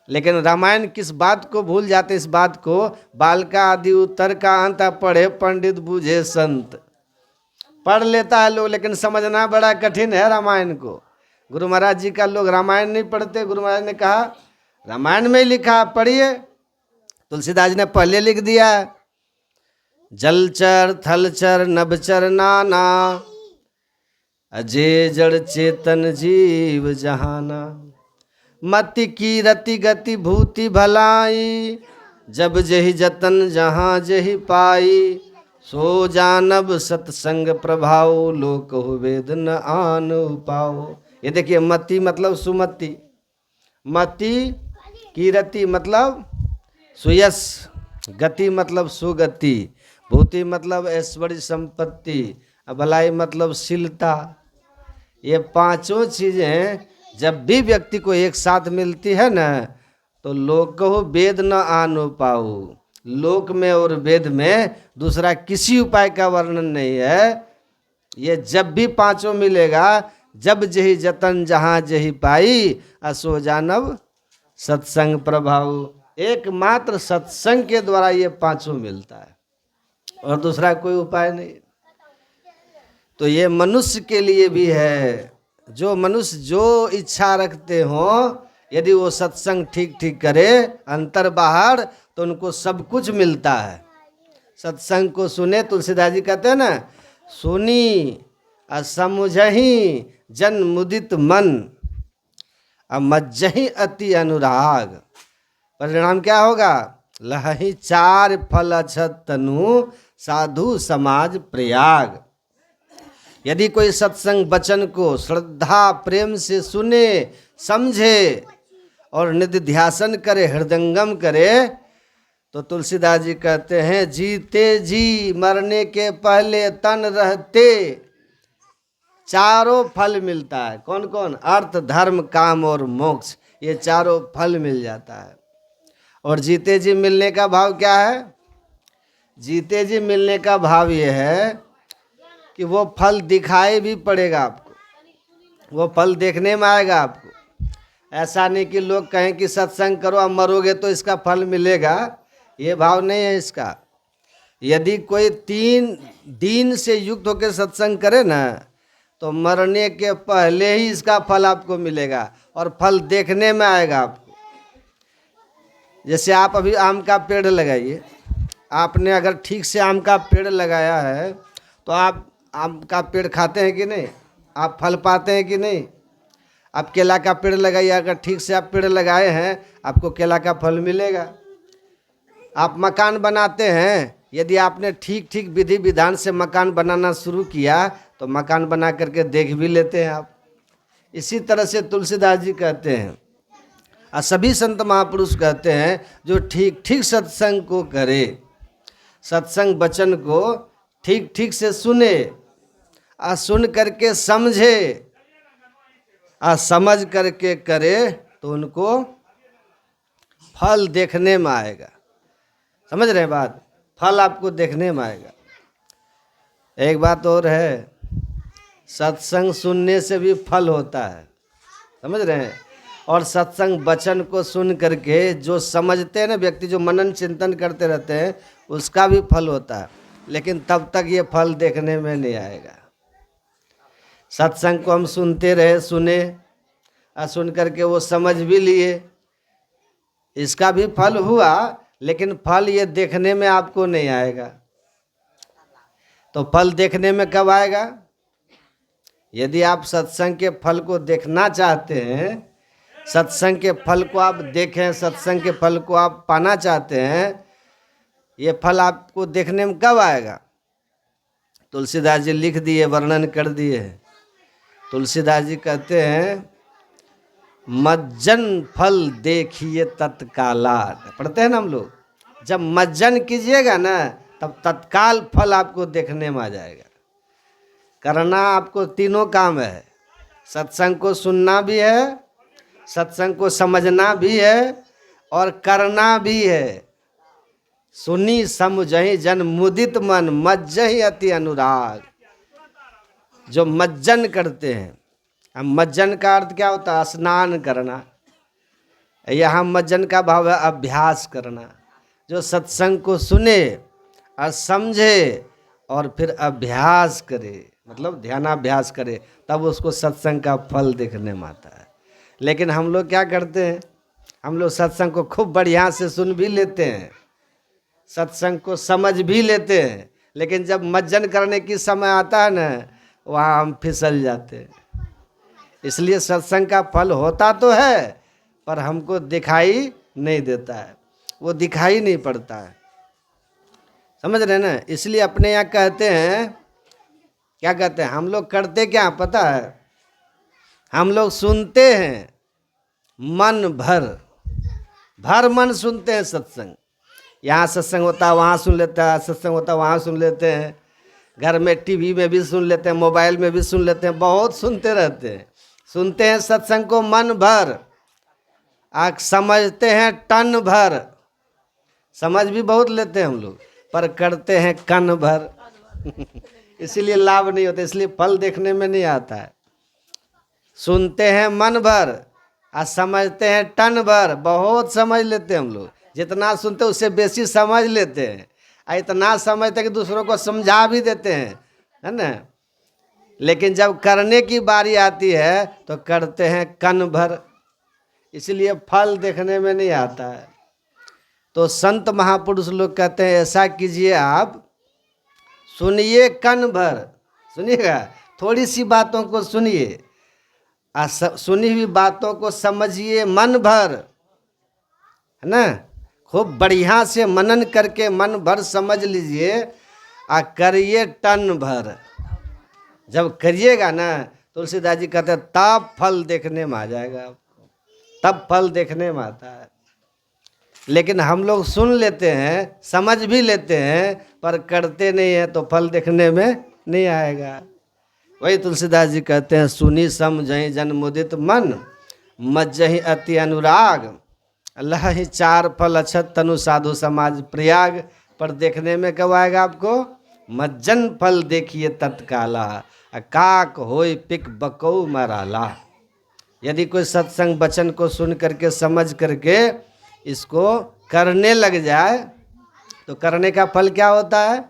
लेकिन रामायण किस बात को भूल जाते? इस बात को, बाल का आदि उत्तर का अंत पढ़े पंडित बूझे संत। पढ़ लेता है लोग, लेकिन समझना बड़ा कठिन है रामायण को। गुरु महाराज जी का लोग रामायण नहीं पढ़ते। गुरु महाराज ने कहा रामायण में ही लिखा, पढ़िए। तुलसीदास जी ने पहले लिख दिया, जलचर थलचर नभचर नाना, अजय जड़ चेतन जीव जहाना, मति की रति गति भूति भलाई, जब जही जतन जहाँ जही पाई, सो जानब सत्संग प्रभाव, लोक हो वेद न आन पाओ। ये देखिए, मति मतलब सुमति, मति कीरति मतलब सुयश, गति मतलब सुगति, भूति मतलब ऐश्वर्य संपत्ति, भलाई मतलब शीलता। ये 5 चीजें जब भी व्यक्ति को एक साथ मिलती है ना, तो लोक हो वेद न आन पाओ। लोक में और वेद में दूसरा किसी उपाय का वर्णन नहीं है। ये जब भी 5 मिलेगा, जब जही जतन जहाँ जही पाई, असो जानब सत्संग प्रभाव। एकमात्र सत्संग के द्वारा ये 5 मिलता है, और दूसरा कोई उपाय नहीं। तो ये मनुष्य के लिए भी है। जो मनुष्य जो इच्छा रखते हो, यदि वो सत्संग ठीक ठीक करे अंतर बाहर, तो उनको सब कुछ मिलता है। सत्संग को सुने, तुलसीदास जी कहते हैं ना, सुनी असमुझही जन मुदित मन, मज्जही अति अनुराग। परिणाम क्या होगा? लहही 4 फल अछत तनु, साधु समाज प्रयाग। यदि कोई सत्संग वचन को श्रद्धा प्रेम से सुने, समझे और निधिध्यासन करे, हृदंगम करे, तो तुलसीदास जी कहते हैं, जीते जी मरने के पहले तन रहते 4 फल मिलता है। कौन कौन? अर्थ धर्म काम और मोक्ष, ये 4 फल मिल जाता है। और जीते जी मिलने का भाव क्या है? जीते जी मिलने का भाव ये है कि वो फल दिखाई भी पड़ेगा आपको, वो फल देखने में आएगा आपको। ऐसा नहीं कि लोग कहें कि सत्संग करो, अब मरोगे तो इसका फल मिलेगा, ये भाव नहीं है इसका। यदि कोई 3 दिन से युक्त होकर सत्संग करे ना, तो मरने के पहले ही इसका फल आपको मिलेगा, और फल देखने में आएगा आपको। जैसे आप अभी आम का पेड़ लगाइए, आपने अगर ठीक से आम का पेड़ लगाया है, तो आप आम का पेड़ खाते हैं कि नहीं? आप फल पाते हैं कि नहीं? आप केला का पेड़ लगाइए, अगर ठीक से आप पेड़ लगाए हैं, आपको केला का फल मिलेगा। आप मकान बनाते हैं, यदि आपने ठीक ठीक विधि विधान से मकान बनाना शुरू किया, तो मकान बना करके देख भी लेते हैं आप। इसी तरह से तुलसीदास जी कहते हैं, और सभी संत महापुरुष कहते हैं, जो ठीक ठीक सत्संग को करे, सत्संग वचन को ठीक ठीक से सुने, और सुन करके समझे, और समझ करके करे, तो उनको फल देखने में आएगा। समझ रहे हैं बात? फल आपको देखने में आएगा। एक बात और है, सत्संग सुनने से भी फल होता है। समझ रहे हैं? और सत्संग वचन को सुन करके जो समझते हैं ना व्यक्ति, जो मनन चिंतन करते रहते हैं, उसका भी फल होता है, लेकिन तब तक ये फल देखने में नहीं आएगा। सत्संग को हम सुनते रहे, सुने और सुन करके वो समझ भी लिए, इसका भी फल हुआ, लेकिन फल ये देखने में आपको नहीं आएगा। तो फल देखने में कब आएगा? यदि आप सत्संग के फल को देखना चाहते हैं, सत्संग के फल को आप देखें, सत्संग के फल को आप पाना चाहते हैं, ये फल आपको देखने में कब आएगा? तुलसीदास जी लिख दिए, वर्णन कर दिए हैं। तुलसीदास जी कहते हैं, मज्जन फल देखिए तत्काला। पढ़ते हैं ना हम लोग, जब मज्जन कीजिएगा ना तब तत्काल फल आपको देखने में आ जाएगा। करना आपको तीनों काम है, सत्संग को सुनना भी है, सत्संग को समझना भी है और करना भी है। सुनी समझहि जन मुदित मन, मज्जहि अति अनुराग। जो मज्जन करते हैं, हम मज्जन का अर्थ क्या होता है? स्नान करना। यहाँ मज्जन का भाव है अभ्यास करना। जो सत्संग को सुने और समझे और फिर अभ्यास करे, मतलब ध्यानाभ्यास करे, तब उसको सत्संग का फल देखने में आता है। लेकिन हम लोग क्या करते हैं? हम लोग सत्संग को खूब बढ़िया से सुन भी लेते हैं, सत्संग को समझ भी लेते हैं, लेकिन जब मज्जन करने की समय आता है ना, वहाँ हम फिसल जाते हैं। इसलिए सत्संग का फल होता तो है, पर हमको दिखाई नहीं देता है, वो दिखाई नहीं पड़ता है। समझ रहे ना? इसलिए अपने यहाँ कहते हैं, क्या कहते हैं हम लोग? करते क्या पता है? हम लोग सुनते हैं मन भर मन सुनते हैं सत्संग। यहाँ सत्संग होता है वहाँ सुन लेता है, सत्संग होता है वहाँ सुन लेते हैं, घर में टीवी में भी सुन लेते हैं, मोबाइल में भी सुन लेते हैं, बहुत सुनते रहते हैं। सुनते हैं सत्संग को मन भर, आग समझते हैं टन भर। समझ भी बहुत लेते हैं हम लोग, पर करते हैं कन भर। इसीलिए लाभ नहीं होता, इसलिए फल देखने में नहीं आता है। सुनते हैं मन भर और समझते हैं टन भर। बहुत समझ लेते हैं हम लोग, जितना सुनते हैं उससे बेसी समझ लेते हैं, और इतना समझते हैं कि दूसरों को समझा भी देते हैं, है ना? लेकिन जब करने की बारी आती है तो करते हैं कन भर, इसलिए फल देखने में नहीं आता है। तो संत महापुरुष लोग कहते हैं, ऐसा कीजिए, आप सुनिए कन भर, सुनिएगा, थोड़ी सी बातों को सुनिए, सुनी हुई बातों को समझिए मन भर, है ना? खूब बढ़िया से मनन करके मन भर समझ लीजिए और करिए टन भर। जब करिएगा ना, तुलसीदास जी कहते हैं, तब फल देखने में आ जाएगा आपको, तब फल देखने में आता है। लेकिन हम लोग सुन लेते हैं, समझ भी लेते हैं, पर करते नहीं है, तो फल देखने में नहीं आएगा। वही तुलसीदास जी कहते हैं, सुनी समझहि जन मुदित मन, मज्जहि अति अनुराग। अल्लाह ही चार फल अछत तनु साधु समाज प्रयाग। पर देखने में कब आएगा आपको? मज्जन फल देखिए तत्काला, काक होय पिक बकौ मराला। यदि कोई सत्संग वचन को सुन करके समझ करके इसको करने लग जाए, तो करने का फल क्या होता है?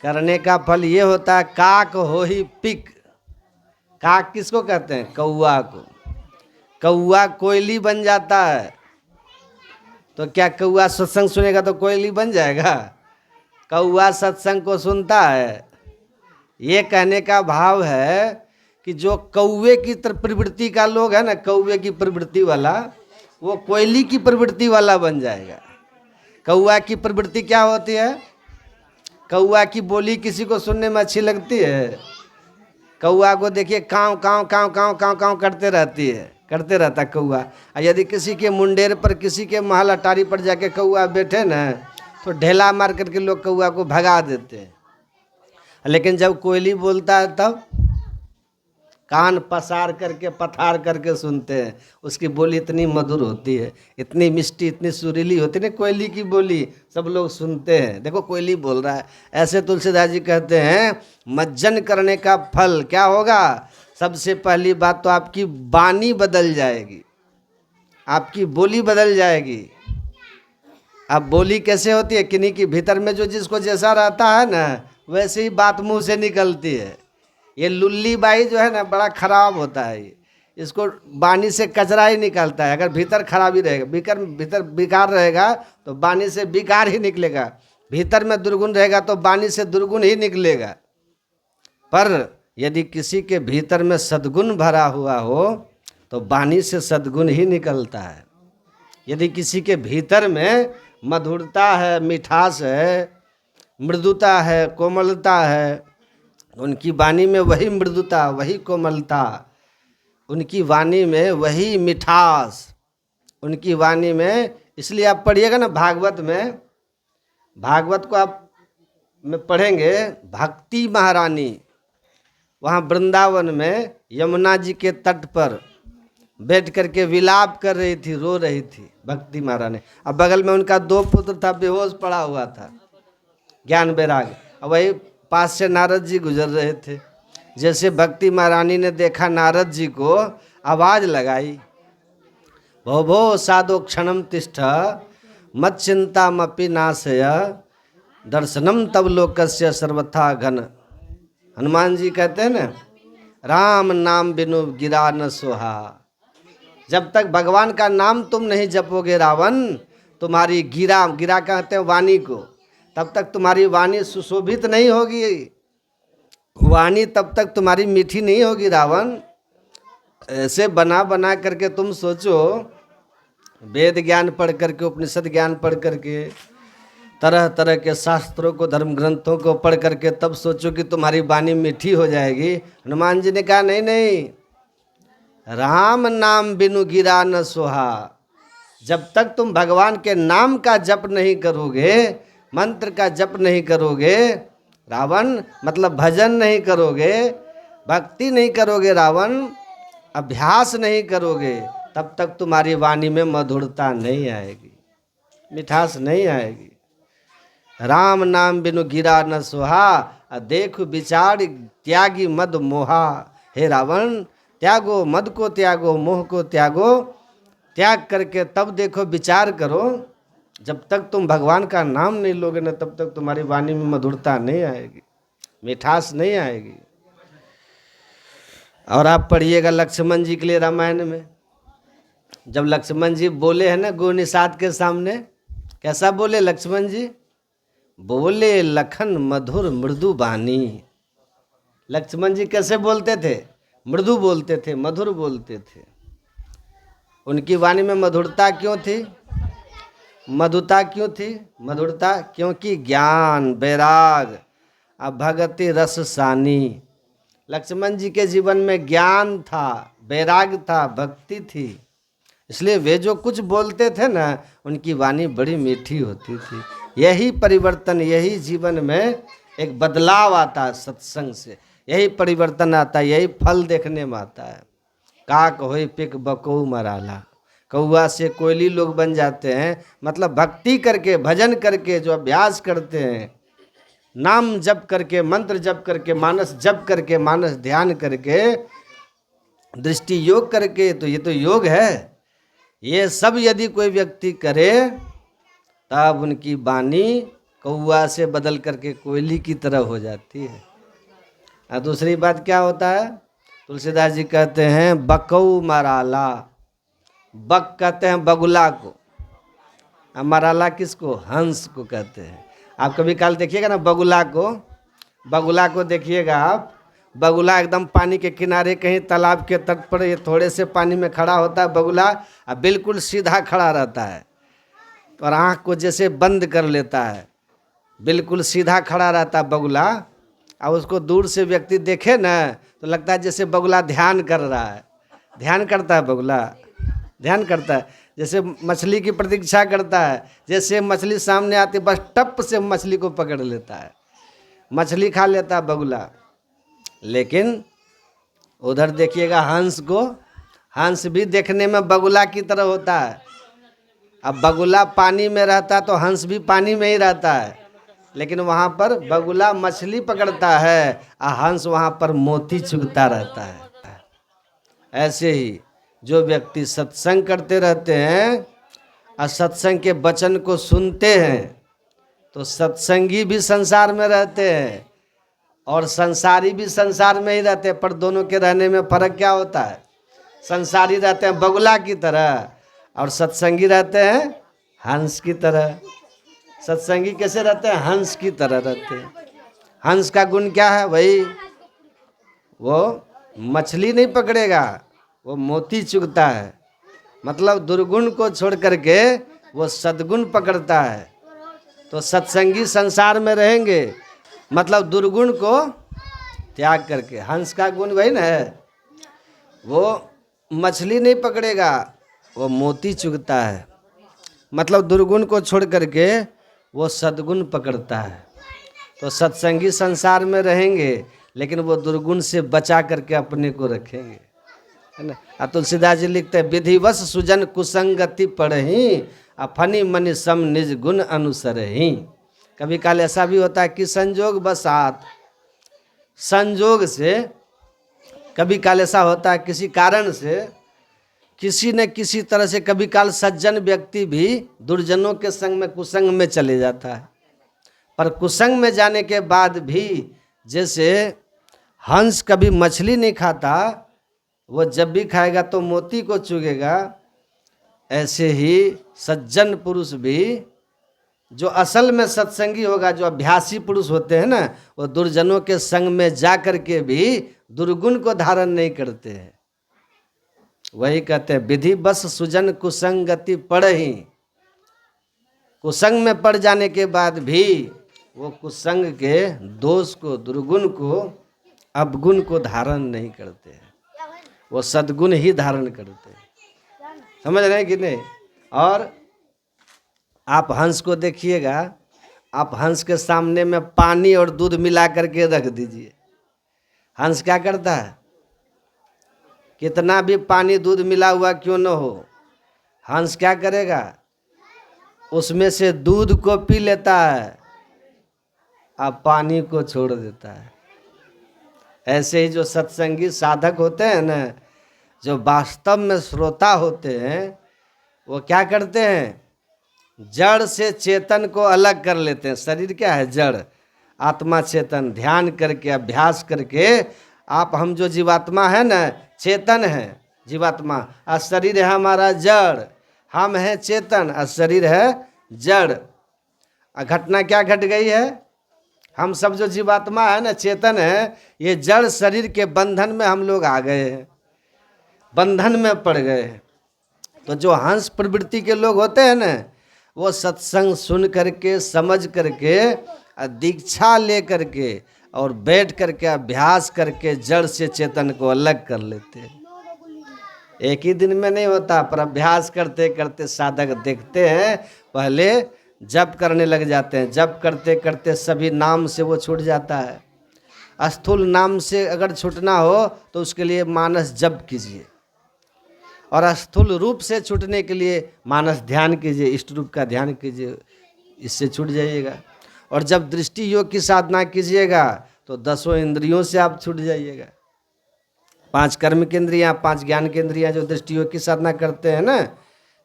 करने का फल ये होता है, काक हो ही पिक। काक किसको कहते हैं? कौआ को। कौआ कोयली बन जाता है। तो क्या कौआ सत्संग सुनेगा तो कोयली बन जाएगा? कौआ सत्संग को सुनता है। ये कहने का भाव है कि जो कौवे की प्रवृत्ति का लोग है ना, कौवे की प्रवृत्ति वाला, वो कोयली की प्रवृत्ति वाला बन जाएगा। कौआ की प्रवृत्ति क्या होती है? कौआ की बोली किसी को सुनने में अच्छी लगती है? कौआ को देखिए, काँव काँव काँव काँव काँव काँव करते रहता है कौआ। और यदि किसी के मुंडेर पर, किसी के महल अटारी पर जाके कौआ बैठे ना, तो ढेला मार करके लोग कौआ को भगा देते हैं। लेकिन जब कोयली बोलता है तब कान पसार करके पथार करके सुनते हैं। उसकी बोली इतनी मधुर होती है, इतनी मिष्टी, इतनी सुरीली होती है ना, कोयली की बोली सब लोग सुनते हैं। देखो कोयली बोल रहा है। ऐसे तुलसीदास जी कहते हैं मज्जन करने का फल क्या होगा? सबसे पहली बात तो आपकी वाणी बदल जाएगी, आपकी बोली बदल जाएगी। अब बोली कैसे होती है? किन्हीं की भीतर में जो जिसको जैसा रहता है ना, वैसे ही बात मुंह से निकलती है। ये लुल्ली बाई जो है ना, बड़ा खराब होता है। ये इसको बानी से कचरा ही निकलता है। अगर भीतर खराबी रहेगा, भीतर बेकार रहेगा तो बानी से बेकार ही निकलेगा। भीतर में दुर्गुण रहेगा तो बानी से दुर्गुण ही निकलेगा। पर यदि किसी के भीतर में सद्गुण भरा हुआ हो तो बानी से सद्गुण ही निकलता है। यदि किसी के भीतर में मधुरता है, मिठास है, मृदुता है, कोमलता है, उनकी वाणी में वही मृदुता, वही कोमलता, उनकी वाणी में वही मिठास, उनकी वाणी में। इसलिए आप पढ़िएगा ना भागवत में, भागवत को आप में पढ़ेंगे, भक्ति महारानी वहाँ वृंदावन में यमुना जी के तट पर बैठ करके विलाप कर रही थी, रो रही थी भक्ति महारानी। अब बगल में उनका 2 पुत्र था, बेहोश पड़ा हुआ था, ज्ञान वैराग। अब वही पास से नारद जी गुजर रहे थे। जैसे भक्ति महारानी ने देखा नारद जी को, आवाज लगाई, भो भो साधो क्षणम तिष्ठ मत चिंता मपि नाशय दर्शनम तब लोकस्य सर्वथा घन। हनुमान जी कहते हैं ना, राम नाम बिनु गिरा न सोहा। जब तक भगवान का नाम तुम नहीं जपोगे रावण, तुम्हारी गिरा कहते हैं वाणी को, तब तक तुम्हारी वाणी सुशोभित नहीं होगी। वाणी तब तक तुम्हारी मीठी नहीं होगी रावण। ऐसे बना बना करके तुम सोचो, वेद ज्ञान पढ़ करके, उपनिषद ज्ञान पढ़ करके, तरह तरह के शास्त्रों को, धर्म ग्रंथों को पढ़ करके तब सोचो कि तुम्हारी वाणी मीठी हो जाएगी। हनुमान जी ने कहा नहीं नहीं, राम नाम बिनु गिरा न सोहा। जब तक तुम भगवान के नाम का जप नहीं करोगे, मंत्र का जप नहीं करोगे रावण, मतलब भजन नहीं करोगे, भक्ति नहीं करोगे रावण, अभ्यास नहीं करोगे, तब तक तुम्हारी वाणी में मधुरता नहीं आएगी, मिठास नहीं आएगी। राम नाम बिनु गिरा न सोहा, देख विचार त्यागी मद मोहा। हे रावण, त्यागो मद को, त्यागो मोह को, त्यागो, त्याग करके तब देखो, विचार करो। जब तक तुम भगवान का नाम नहीं लोगे ना, तब तक तुम्हारी वाणी में मधुरता नहीं आएगी, मिठास नहीं आएगी। और आप पढ़िएगा लक्ष्मण जी के लिए रामायण में, जब लक्ष्मण जी बोले हैं ना गो निषाद के सामने, कैसा बोले लक्ष्मण जी? बोले लखन मधुर मृदु बानी। लक्ष्मण जी कैसे बोलते थे? मृदु बोलते थे, मधुर बोलते थे। उनकी वाणी में मधुरता क्यों थी? मधुरता क्यों थी? मधुरता क्योंकि ज्ञान, वैराग, भगति रस सानी। लक्ष्मण जी के जीवन में ज्ञान था, वैराग था, भक्ति थी, इसलिए वे जो कुछ बोलते थे ना, उनकी वाणी बड़ी मीठी होती थी। यही परिवर्तन, यही जीवन में एक बदलाव आता है सत्संग से, यही परिवर्तन आता है, यही फल देखने में आता है। काक होई पिक बकऊ मराला, कौआ से कोयली लोग बन जाते हैं। मतलब भक्ति करके, भजन करके, जो अभ्यास करते हैं, नाम जप करके, मंत्र जप करके, मानस जप करके, मानस ध्यान करके, दृष्टि योग करके, तो ये तो योग है। ये सब यदि कोई व्यक्ति करे तब उनकी वाणी कौआ से बदल करके कोयली की तरह हो जाती है। और दूसरी बात क्या होता है? तुलसीदास जी कहते हैं बकऊ मराला। बक कहते हैं बगुला को, मराला किसको? हंस को कहते हैं। आप कभी काल देखिएगा ना बगुला को देखिएगा आप, बगुला एकदम पानी के किनारे कहीं तालाब के तट पर ये थोड़े से पानी में खड़ा होता है बगुला, और बिल्कुल सीधा खड़ा रहता है और आँख को जैसे बंद कर लेता है, बिल्कुल सीधा खड़ा रहता है बगुला। और उसको दूर से व्यक्ति देखे ना तो लगता है जैसे बगुला ध्यान कर रहा है। ध्यान करता है बगुला, ध्यान करता है, जैसे मछली की प्रतीक्षा करता है। जैसे मछली सामने आती बस टप से मछली को पकड़ लेता है, मछली खा लेता है बगुला। लेकिन उधर देखिएगा हंस को, हंस भी देखने में बगुला की तरह होता है। अब बगुला पानी में रहता तो हंस भी पानी में ही रहता है, लेकिन वहाँ पर बगुला मछली पकड़ता है और हंस वहाँ पर मोती चुगता रहता है। ऐसे ही जो व्यक्ति सत्संग करते रहते हैं और सत्संग के वचन को सुनते हैं, तो सत्संगी भी संसार में रहते हैं और संसारी भी संसार में ही रहते हैं। पर दोनों के रहने में फर्क क्या होता है? संसारी रहते हैं बगुला की तरह और सत्संगी रहते हैं हंस की तरह। सत्संगी कैसे रहते हैं? हंस की तरह रहते हैं। हंस का गुण क्या है? वही, वो मछली नहीं पकड़ेगा, वो मोती चुगता है। मतलब दुर्गुण को छोड़ करके वो सद्गुण पकड़ता है। तो सत्संगी संसार में रहेंगे, मतलब दुर्गुण को त्याग करके। हंस का गुण वही ना है, वो मछली नहीं पकड़ेगा, वो मोती चुगता है। मतलब दुर्गुण को छोड़ करके वो सद्गुण पकड़ता है। तो सत्संगी संसार में रहेंगे, लेकिन वो दुर्गुण से बचा करके अपने को रखेंगे, है ना। तुलसीदास जी लिखते हैं, विधिवश सुजन कुसंगति पढ़ही, फनी मनि सम निज गुण अनुसरही। कभी काल ऐसा भी होता है कि संजोग बसात, संजोग से कभी काल ऐसा होता है किसी कारण से, किसी न किसी तरह से कभी काल सज्जन व्यक्ति भी दुर्जनों के संग में, कुसंग में चले जाता है। पर कुसंग में जाने के बाद भी, जैसे हंस कभी मछली नहीं खाता, वो जब भी खाएगा तो मोती को चुगेगा, ऐसे ही सज्जन पुरुष भी, जो असल में सत्संगी होगा, जो अभ्यासी पुरुष होते हैं ना, वो दुर्जनों के संग में जा कर के भी दुर्गुण को धारण नहीं करते हैं। वही कहते हैं, विधि बस सुजन कुसंगति पढ़ही। कुसंग में पड़ जाने के बाद भी वो कुसंग के दोष को, दुर्गुण को, अवगुण को धारण नहीं करते हैं, वो सद्गुण ही धारण करते हैं। समझ रहे हैं कि नहीं? और आप हंस को देखिएगा, आप हंस के सामने में पानी और दूध मिला करके रख दीजिए, हंस क्या करता है? कितना भी पानी दूध मिला हुआ क्यों न हो, हंस क्या करेगा? उसमें से दूध को पी लेता है, अब पानी को छोड़ देता है। ऐसे ही जो सत्संगी साधक होते हैं ना, जो वास्तव में श्रोता होते हैं, वो क्या करते हैं? जड़ से चेतन को अलग कर लेते हैं। शरीर क्या है? जड़। आत्मा चेतन। ध्यान करके, अभ्यास करके, आप, हम जो जीवात्मा है ना, चेतन है जीवात्मा, और शरीर है हमारा जड़। हम हैं चेतन और शरीर है जड़। घटना क्या घट गई है? हम सब जो जीवात्मा है ना, चेतन है, ये जड़ शरीर के बंधन में हम लोग आ गए हैं, बंधन में पड़ गए हैं। तो जो हंस प्रवृत्ति के लोग होते हैं ना, वो सत्संग सुन करके, समझ करके, दीक्षा ले करके और बैठ करके अभ्यास करके जड़ से चेतन को अलग कर लेते हैं। एक ही दिन में नहीं होता, पर अभ्यास करते करते साधक देखते हैं, पहले जप करने लग जाते हैं। जप करते करते सभी नाम से वो छूट जाता है। स्थूल नाम से अगर छूटना हो तो उसके लिए मानस जप कीजिए, और स्थूल रूप से छूटने के लिए मानस ध्यान कीजिए, इष्ट रूप का ध्यान कीजिए, इससे छूट जाइएगा। और जब दृष्टि योग की साधना कीजिएगा तो 10 इंद्रियों से आप छूट जाइएगा। 5 कर्म के इंद्रियाँ, 5 ज्ञान के इंद्रियाँ, जो दृष्टि योग की साधना करते हैं ना,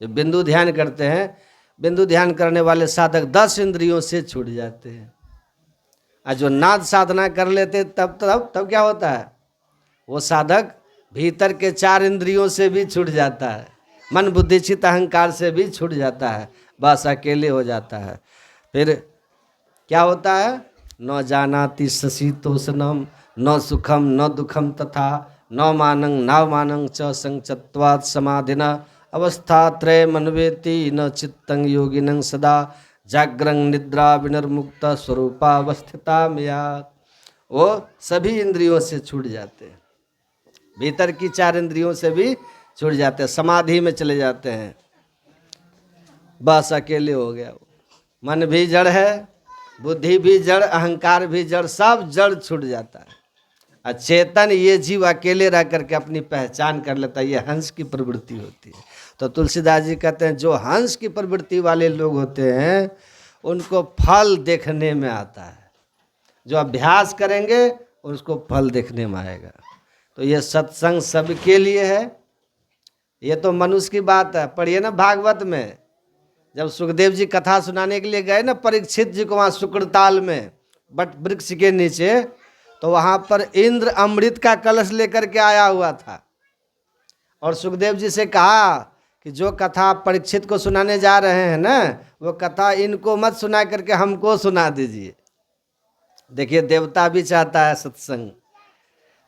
जो बिंदु ध्यान करते हैं, बिंदु ध्यान करने वाले साधक 10 इंद्रियों से छूट जाते हैं। और जो नाद साधना कर लेते तब क्या होता है? वो साधक भीतर के 4 इंद्रियों से भी छूट जाता है, मन बुद्धि चित्त अहंकार से भी छूट जाता है, बस अकेले हो जाता है। फिर क्या होता है? न जानाति सशीतोषणम न सुखम न दुखम तथा न मानं नावमानं च संचत्वात् समाधिना अवस्थात्रय मनवेति न चित्तं योगिनं सदा जाग्रं निद्रा विनिर्मुक्त स्वरूपावस्थिता मयात्। वो सभी इंद्रियों से छूट जाते हैं, भीतर की 4 इंद्रियों से भी छूट जाते हैं, समाधि में चले जाते हैं, बस अकेले हो गया। वो मन भी जड़ है, बुद्धि भी जड़, अहंकार भी जड़, सब जड़ छूट जाता है। और चेतन ये जीव अकेले रह करके अपनी पहचान कर लेता है, ये हंस की प्रवृत्ति होती है। तो तुलसीदास जी कहते हैं जो हंस की प्रवृत्ति वाले लोग होते हैं उनको फल देखने में आता है, जो अभ्यास करेंगे उसको फल देखने में आएगा। तो ये सत्संग सबके लिए है। ये तो मनुष्य की बात है। पढ़िए ना भागवत में, जब सुखदेव जी कथा सुनाने के लिए गए ना परीक्षित जी को वहाँ शुक्रताल में बट वृक्ष के नीचे, तो वहाँ पर इंद्र अमृत का कलश लेकर के आया हुआ था और सुखदेव जी से कहा कि जो कथा परीक्षित को सुनाने जा रहे हैं ना, वो कथा इनको मत सुना करके हमको सुना दीजिए। देखिए देवता भी चाहता है सत्संग।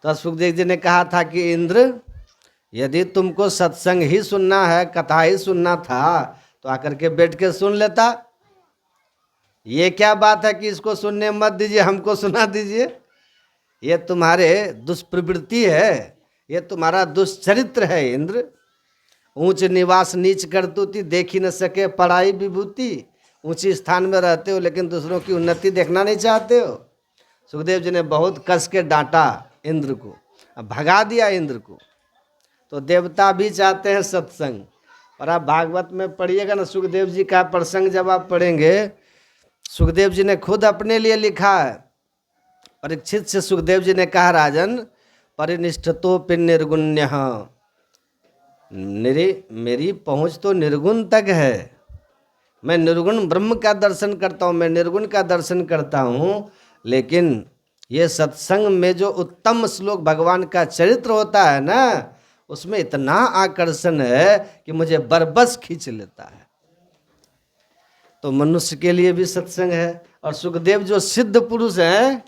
तो सुखदेव जी ने कहा था कि इंद्र, यदि तुमको सत्संग ही सुनना है, कथा ही सुनना था, तो आकर के बैठ के सुन लेता। ये क्या बात है कि इसको सुनने मत दीजिए, हमको सुना दीजिए। ये तुम्हारे दुष्प्रवृत्ति है, ये तुम्हारा दुष्चरित्र है इंद्र। ऊंच निवास नीच करतूती, देखी न सके पढ़ाई विभूति। ऊंची स्थान में रहते हो लेकिन दूसरों की उन्नति देखना नहीं चाहते हो। सुखदेव जी ने बहुत कस के डांटा इंद्र को, भगा दिया इंद्र को। तो देवता भी चाहते हैं सत्संग। और आप भागवत में पढ़िएगा ना, सुखदेव जी का प्रसंग जब आप पढ़ेंगे, सुखदेव जी ने खुद अपने लिए लिखा है। परीक्षित से सुखदेव जी ने कहा, राजन परिनिष्ठतोपि निर्गुण्य, मेरी पहुँच तो निर्गुण तक है। मैं निर्गुण ब्रह्म का दर्शन करता हूँ, मैं निर्गुण का दर्शन करता हूँ, लेकिन ये सत्संग में जो उत्तम श्लोक भगवान का चरित्र होता है ना, उसमें इतना आकर्षण है कि मुझे बरबस खींच लेता है। तो मनुष्य के लिए भी सत्संग है। और सुखदेव जो सिद्ध पुरुष हैं,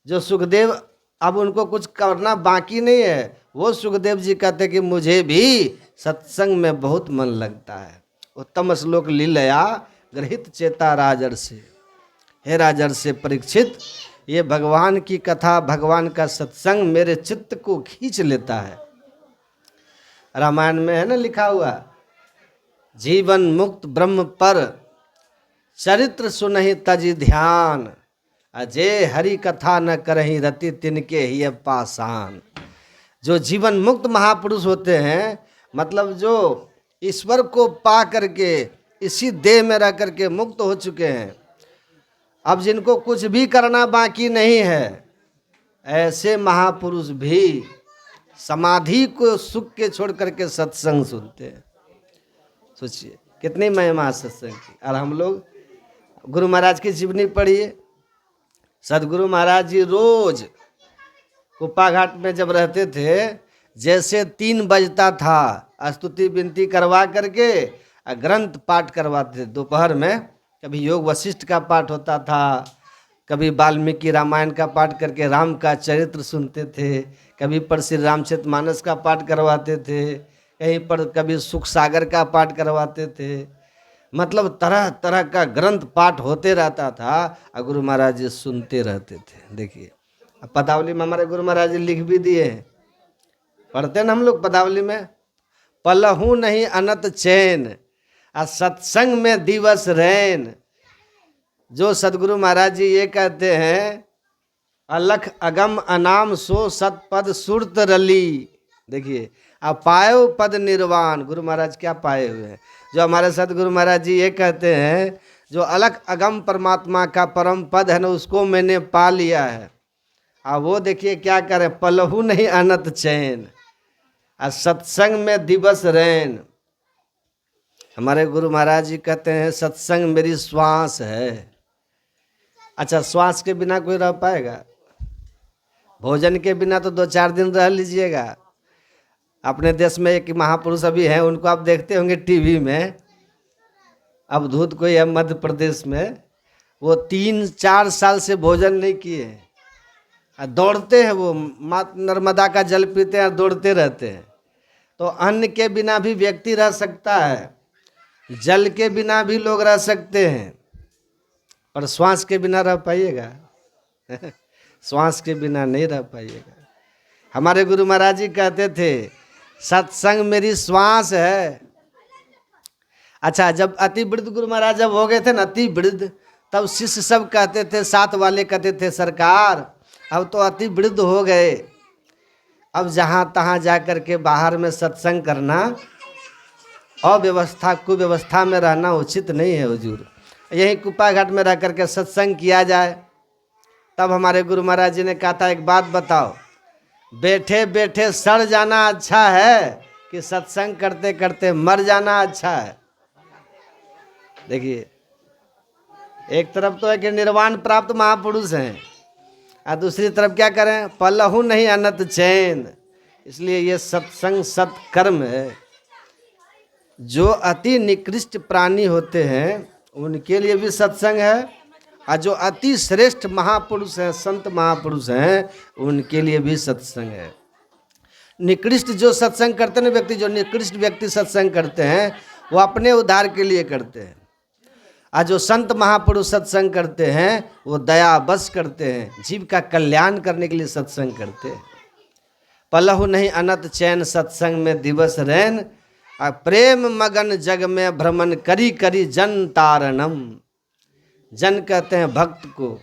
जो सुखदेव अब उनको कुछ करना बाकी नहीं है, वो सुखदेव जी कहते कि मुझे भी सत्संग में बहुत मन लगता है। उत्तम श्लोक लीलया गृहित चेता राजर्षि, हे राजर्षि परीक्षित, ये भगवान की कथा, भगवान का सत्संग मेरे चित्त को खींच लेता है। रामायण में है ना लिखा हुआ, जीवन मुक्त ब्रह्म पर चरित्र सुनहि तजि ध्यान, अजय हरि कथा न करहि रति तिनके ही पाषाण। जो जीवन मुक्त महापुरुष होते हैं, मतलब जो ईश्वर को पा करके इसी देह में रह करके मुक्त हो चुके हैं, अब जिनको कुछ भी करना बाकी नहीं है, ऐसे महापुरुष भी समाधि को सुख के छोड़ करके सत्संग सुनते हैं। सोचिए कितनी महिमा सत्संग की। और हम लोग गुरु महाराज की जीवनी पढ़िए। सदगुरु महाराज जी रोज कुप्पा घाट में जब रहते थे, जैसे 3 बजता था, स्तुति विनती करवा करके ग्रंथ पाठ करवाते थे। दोपहर में कभी योग वशिष्ठ का पाठ होता था, कभी वाल्मीकि रामायण का पाठ करके राम का चरित्र सुनते थे, कभी पर श्री रामचरितमानस का पाठ करवाते थे, कहीं पर कभी सुख सागर का पाठ करवाते थे। मतलब तरह तरह का ग्रंथ पाठ होते रहता था और गुरु महाराज जी सुनते रहते थे। देखिए पदावली में हमारे गुरु महाराज जी लिख भी दिए हैं, पढ़ते ना हम लोग पदावली में, पलहू नहीं अनत चैन आ सत्संग में दिवस रैन। जो सदगुरु महाराज जी ये कहते हैं, अलख अगम अनाम सो सतपद सुरत रली। देखिए अब पायो पद निर्वाण, गुरु महाराज क्या पाए हुए हैं। जो हमारे सदगुरु महाराज जी ये कहते हैं, जो अलख अगम परमात्मा का परम पद है ना, उसको मैंने पा लिया है। अब वो देखिए क्या करें, पलहू नहीं अनत चैन आ सत्संग में दिवस रैन। हमारे गुरु महाराज जी कहते हैं सत्संग मेरी श्वास है। अच्छा, श्वास के बिना कोई रह पाएगा? भोजन के बिना तो 2-4 दिन रह लीजिएगा। अपने देश में एक महापुरुष अभी हैं, उनको आप देखते होंगे टीवी में, अवधूत कोई है मध्य प्रदेश में, वो 3-4 साल से भोजन नहीं किए, दौड़ते हैं। वो माँ नर्मदा का जल पीते हैं, दौड़ते रहते हैं। तो अन्न के बिना भी व्यक्ति रह सकता है, जल के बिना भी लोग रह सकते हैं, पर श्वास के बिना रह पाइएगा? श्वास के बिना नहीं रह पाइएगा। हमारे गुरु महाराज जी कहते थे सत्संग मेरी श्वास है। अच्छा, जब अति वृद्ध गुरु महाराज जब हो गए थे ना, अति वृद्ध, तब शिष्य सब कहते थे, साथ वाले कहते थे, सरकार अब तो अति वृद्ध हो गए, अब जहाँ तहाँ जा कर के बाहर में सत्संग करना, अव्यवस्था कुव्यवस्था में रहना उचित नहीं है हुजूर। यहीं कुप्पा घाट में रह करके सत्संग किया जाए। तब हमारे गुरु महाराज जी ने कहा था, एक बात बताओ, बैठे बैठे सड़ जाना अच्छा है कि सत्संग करते करते मर जाना अच्छा है? देखिए, एक तरफ तो है कि निर्वाण प्राप्त महापुरुष हैं, और दूसरी तरफ क्या करें, पलहू नहीं अनत चैन। इसलिए ये सत्संग सत्कर्म है। जो अति निकृष्ट प्राणी होते हैं उनके लिए भी सत्संग है, और जो अति श्रेष्ठ महापुरुष हैं, संत महापुरुष हैं, उनके लिए भी सत्संग है। निकृष्ट जो सत्संग करते हैं व्यक्ति, जो निकृष्ट व्यक्ति सत्संग करते हैं वो अपने उद्धार के लिए करते हैं, और जो संत महापुरुष सत्संग करते हैं वो दया बस करते हैं, जीव का कल्याण करने के लिए सत्संग करते हैं। पलहु नहीं अनत चैन सत्संग में दिवस रैन, और प्रेम मगन जग में भ्रमण करी करी जन तारणम। जन कहते हैं भक्त को,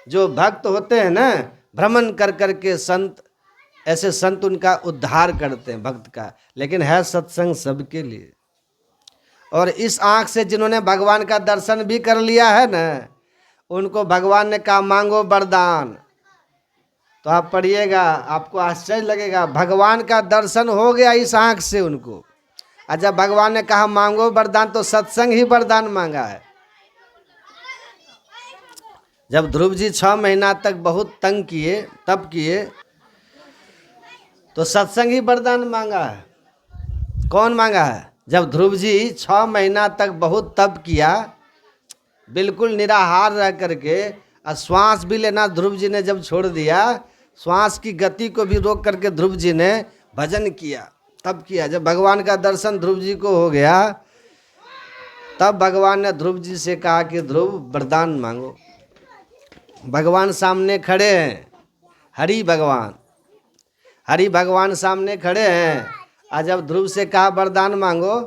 जो भक्त होते हैं ना, भ्रमण कर कर के संत, ऐसे संत उनका उद्धार करते हैं भक्त का। लेकिन है सत्संग सबके लिए। और इस आँख से जिन्होंने भगवान का दर्शन भी कर लिया है ना, उनको भगवान ने कहा मांगो वरदान। तो आप पढ़िएगा, आपको आश्चर्य लगेगा, भगवान का दर्शन हो गया इस आँख से उनको। और जब भगवान ने कहा मांगो वरदान, तो सत्संग ही वरदान मांगा है। जब ध्रुव जी 6 महीना तक बहुत तंग किए, तप किए, तो सत्संग ही वरदान मांगा है। कौन मांगा है? जब ध्रुव जी 6 महीना तक बहुत तप किया, बिल्कुल निराहार रह करके, और श्वास भी लेना ध्रुव जी ने जब छोड़ दिया, श्वास की गति को भी रोक करके ध्रुव जी ने भजन किया, तब किया। जब भगवान का दर्शन ध्रुव जी को हो गया, तब भगवान ने ध्रुव जी से कहा कि ध्रुव वरदान मांगो। भगवान सामने खड़े हैं, हरि भगवान, हरि भगवान सामने खड़े हैं। और जब ध्रुव से कहा वरदान मांगो,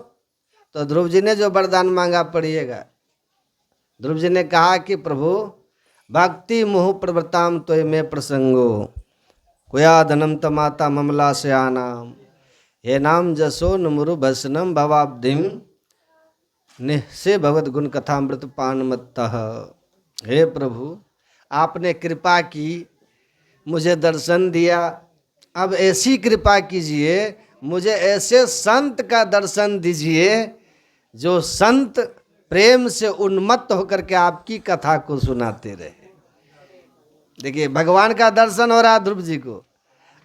तो ध्रुव जी ने जो वरदान मांगा पढ़िएगा। ध्रुव जी ने कहा कि प्रभु भक्ति मोह प्रवृत्ताम तो में प्रसंगो, कुया धनम तमाता ममला से आनाम, हे नाम जसो नमुरु भसनम भवाब्धिम निःसे भगवत गुण कथामृत पान मत्तः। हे प्रभु, आपने कृपा की, मुझे दर्शन दिया, अब ऐसी कृपा कीजिए, मुझे ऐसे संत का दर्शन दीजिए जो संत प्रेम से उन्मत्त होकर के आपकी कथा को सुनाते रहे। देखिए, भगवान का दर्शन हो रहा ध्रुव जी को।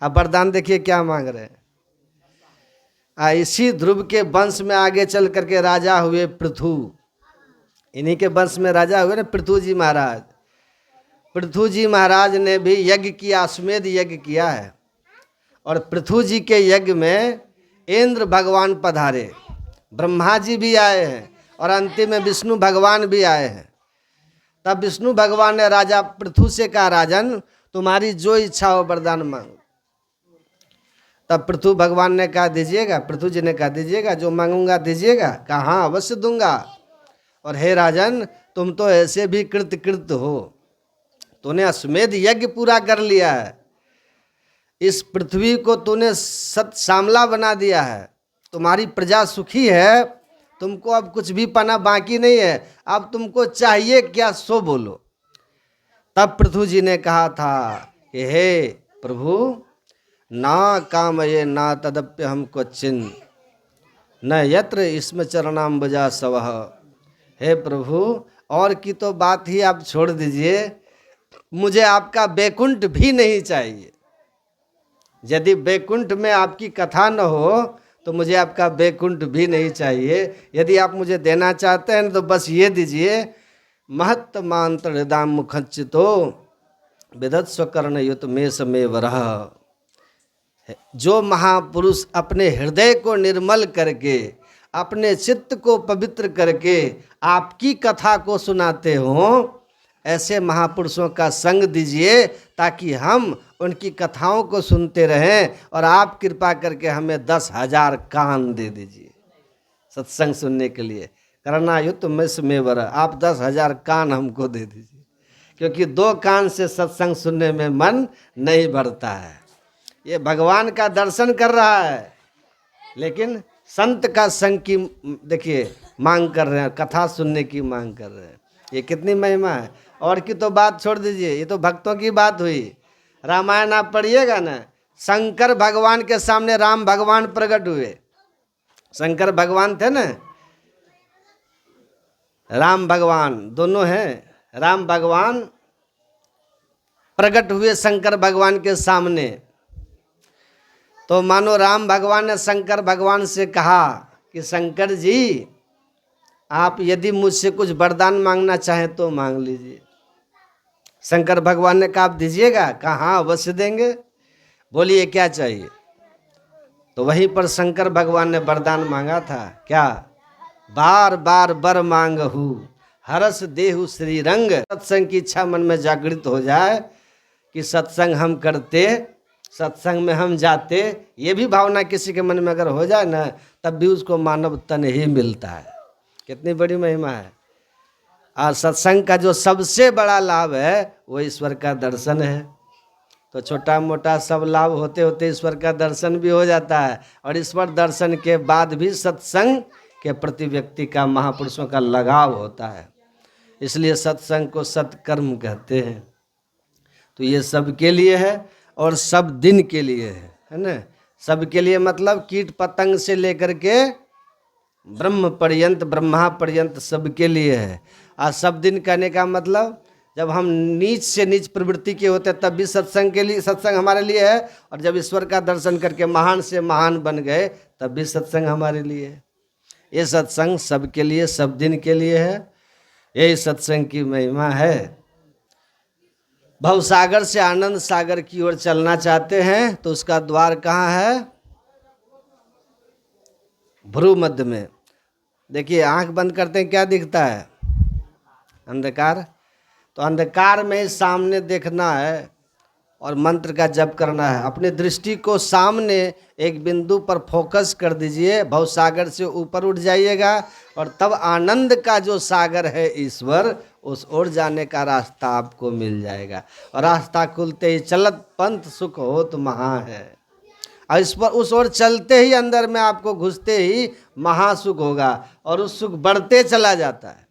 अब वरदान देखिए क्या मांग रहे हैं। इसी ध्रुव के वंश में आगे चल करके राजा हुए पृथु। इन्हीं के वंश में राजा हुए ना पृथु जी महाराज। पृथु जी महाराज ने भी यज्ञ किया, अश्वमेध यज्ञ किया है। और पृथु जी के यज्ञ में इंद्र भगवान पधारे, ब्रह्मा जी भी आए हैं, और अंतिम में विष्णु भगवान भी आए हैं। तब विष्णु भगवान ने राजा पृथु से कहा, राजन तुम्हारी जो इच्छा हो वरदान मांगो। तब पृथु भगवान ने कहा दीजिएगा, पृथु जी ने कहा दीजिएगा, जो मांगूंगा दीजिएगा। कहा हाँ अवश्य दूंगा। और हे राजन, तुम तो ऐसे भी कृत हो, तूने अश्वमेध यज्ञ पूरा कर लिया है, इस पृथ्वी को तूने सत श्यामला बना दिया है, तुम्हारी प्रजा सुखी है, तुमको अब कुछ भी पाना बाकी नहीं है, अब तुमको चाहिए क्या सो बोलो। तब पृथु जी ने कहा था कि हे प्रभु, ना काम ये ना तदप्य हमको चिन्ह न यत्र इसमें चरणाम बजा सवह। हे प्रभु, और की तो बात ही आप छोड़ दीजिए, मुझे आपका बैकुंठ भी नहीं चाहिए। यदि बैकुंठ में आपकी कथा न हो तो मुझे आपका बैकुंठ भी नहीं चाहिए। यदि आप मुझे देना चाहते हैं तो बस ये दीजिए, महत्मांतर हृदय मुखचितो विदत्स्व कर्ण युत में समय वरह। जो महापुरुष अपने हृदय को निर्मल करके, अपने चित्त को पवित्र करके आपकी कथा को सुनाते हों, ऐसे महापुरुषों का संग दीजिए, ताकि हम उनकी कथाओं को सुनते रहें, और आप कृपा करके हमें 10,000 कान दे दीजिए सत्संग सुनने के लिए। करना युत में वर, आप 10,000 कान हमको दे दीजिए। क्योंकि 2 कान से सत्संग सुनने में मन नहीं भरता है। ये भगवान का दर्शन कर रहा है, लेकिन संत का संग की देखिए मांग कर रहे हैं, कथा सुनने की मांग कर रहे हैं। ये कितनी महिमा है। और की तो बात छोड़ दीजिए, ये तो भक्तों की बात हुई। रामायण आप पढ़िएगा ना, शंकर भगवान के सामने राम भगवान प्रकट हुए। शंकर भगवान थे ना, राम भगवान दोनों हैं। राम भगवान प्रकट हुए शंकर भगवान के सामने, तो मानो राम भगवान ने शंकर भगवान से कहा कि शंकर जी, आप यदि मुझसे कुछ वरदान मांगना चाहें तो मांग लीजिए। शंकर भगवान ने कहा आप दीजिएगा? कहा हाँ अवश्य देंगे, बोलिए क्या चाहिए। तो वहीं पर शंकर भगवान ने वरदान मांगा था, क्या? बार बार बर मांगहु हरस देहु श्री रंग। सत्संग की इच्छा मन में जागृत हो जाए कि सत्संग हम करते, सत्संग में हम जाते, ये भी भावना किसी के मन में अगर हो जाए ना, तब भी उसको मानव तन ही मिलता है। कितनी बड़ी महिमा है। और सत्संग का जो सबसे बड़ा लाभ है वो ईश्वर का दर्शन है। तो छोटा मोटा सब लाभ होते होते ईश्वर का दर्शन भी हो जाता है। और ईश्वर दर्शन के बाद भी सत्संग के प्रति व्यक्ति का, महापुरुषों का लगाव होता है। इसलिए सत्संग को सत्कर्म कहते हैं। तो ये सबके लिए है और सब दिन के लिए है ना। सबके लिए मतलब कीट पतंग से लेकर के ब्रह्म पर्यंत, ब्रह्मा पर्यंत सबके लिए है। और सब दिन कहने का मतलब जब हम नीच से नीच प्रवृत्ति के होते तब भी सत्संग के लिए, सत्संग हमारे लिए है। और जब ईश्वर का दर्शन करके महान से महान बन गए तब भी सत्संग हमारे लिए है। ये सत्संग सबके लिए, सब दिन के लिए है। यही सत्संग की महिमा है। भवसागर से आनंद सागर की ओर चलना चाहते हैं तो उसका द्वार कहाँ है? भ्रू मध्य में। देखिए आंख बंद करते हैं, क्या दिखता है? अंधकार। तो अंधकार में ही सामने देखना है और मंत्र का जप करना है। अपनी दृष्टि को सामने एक बिंदु पर फोकस कर दीजिए, भवसागर से ऊपर उठ जाइएगा और तब आनंद का जो सागर है ईश्वर, उस ओर जाने का रास्ता आपको मिल जाएगा। और रास्ता खुलते ही चलत पंथ सुख हो तो महा है। और इस पर उस ओर चलते ही अंदर में आपको घुसते ही महासुख होगा और उस सुख बढ़ते चला जाता है।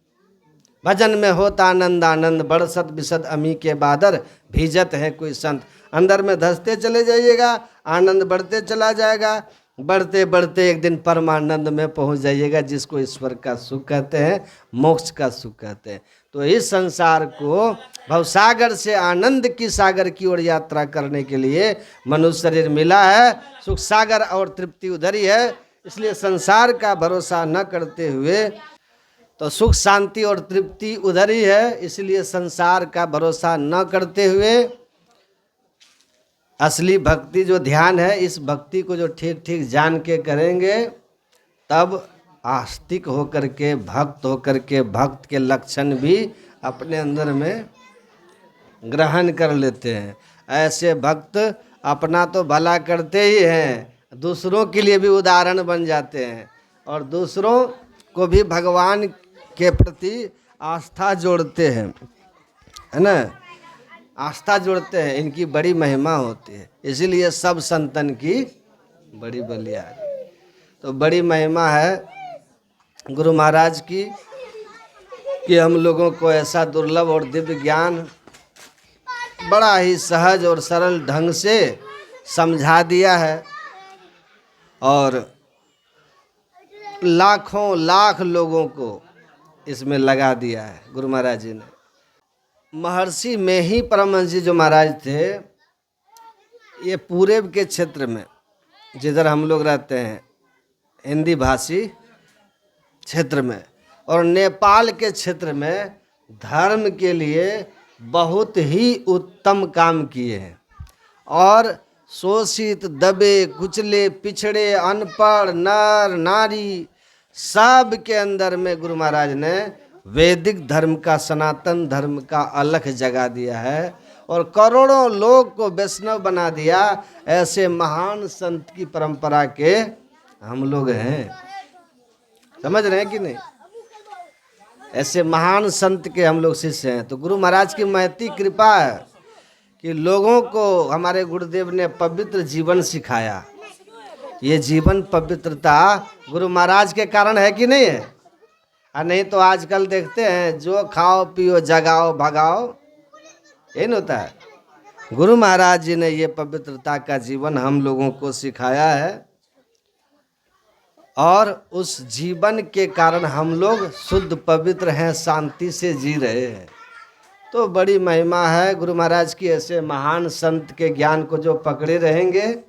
भजन में होता आनंद आनंद, बरसत बिसत अमी के बादर, भीजत है कोई संत। अंदर में धंसते चले जाइएगा, आनंद बढ़ते चला जाएगा। बढ़ते बढ़ते एक दिन परमानंद में पहुंच जाइएगा, जिसको ईश्वर का सुख कहते हैं, मोक्ष का सुख कहते हैं। तो इस संसार को भवसागर से आनंद की सागर की ओर यात्रा करने के लिए मनुष्य शरीर मिला है। सुख सागर और तृप्ति उधर ही है। इसलिए संसार का भरोसा न करते हुए, तो सुख शांति और तृप्ति उधर ही है। इसलिए संसार का भरोसा न करते हुए असली भक्ति जो ध्यान है, इस भक्ति को जो ठीक ठीक जान के करेंगे, तब आस्तिक होकर के, भक्त होकर के, भक्त के लक्षण भी अपने अंदर में ग्रहण कर लेते हैं। ऐसे भक्त अपना तो भला करते ही हैं, दूसरों के लिए भी उदाहरण बन जाते हैं और दूसरों को भी भगवान के प्रति आस्था जोड़ते हैं, है ना। आस्था जोड़ते हैं, इनकी बड़ी महिमा होती है। इसीलिए सब संतन की बड़ी बलिहारी। तो बड़ी महिमा है गुरु महाराज की कि हम लोगों को ऐसा दुर्लभ और दिव्य ज्ञान बड़ा ही सहज और सरल ढंग से समझा दिया है। और लाखों लाख लोगों को इसमें लगा दिया है गुरु महाराज जी ने। महर्षि में ही परमहंस जी जो महाराज थे, ये पूरब के क्षेत्र में जिधर हम लोग रहते हैं, हिंदी भाषी क्षेत्र में, और नेपाल के क्षेत्र में धर्म के लिए बहुत ही उत्तम काम किए हैं। और शोषित, दबे, कुचले, पिछड़े, अनपढ़, नर नारी सब के अंदर में गुरु महाराज ने वैदिक धर्म का, सनातन धर्म का अलख जगा दिया है और करोड़ों लोग को वैष्णव बना दिया। ऐसे महान संत की परंपरा के हम लोग हैं। समझ रहे हैं कि नहीं? ऐसे महान संत के हम लोग शिष्य हैं। तो गुरु महाराज की महती कृपा है कि लोगों को हमारे गुरुदेव ने पवित्र जीवन सिखाया। ये जीवन पवित्रता गुरु महाराज के कारण है कि नहीं है? और नहीं तो आजकल देखते हैं जो खाओ पियो जगाओ भगाओ, यही नहीं होता है। गुरु महाराज जी ने ये पवित्रता का जीवन हम लोगों को सिखाया है और उस जीवन के कारण हम लोग शुद्ध पवित्र हैं, शांति से जी रहे हैं। तो बड़ी महिमा है गुरु महाराज की। ऐसे महान संत के ज्ञान को जो पकड़े रहेंगे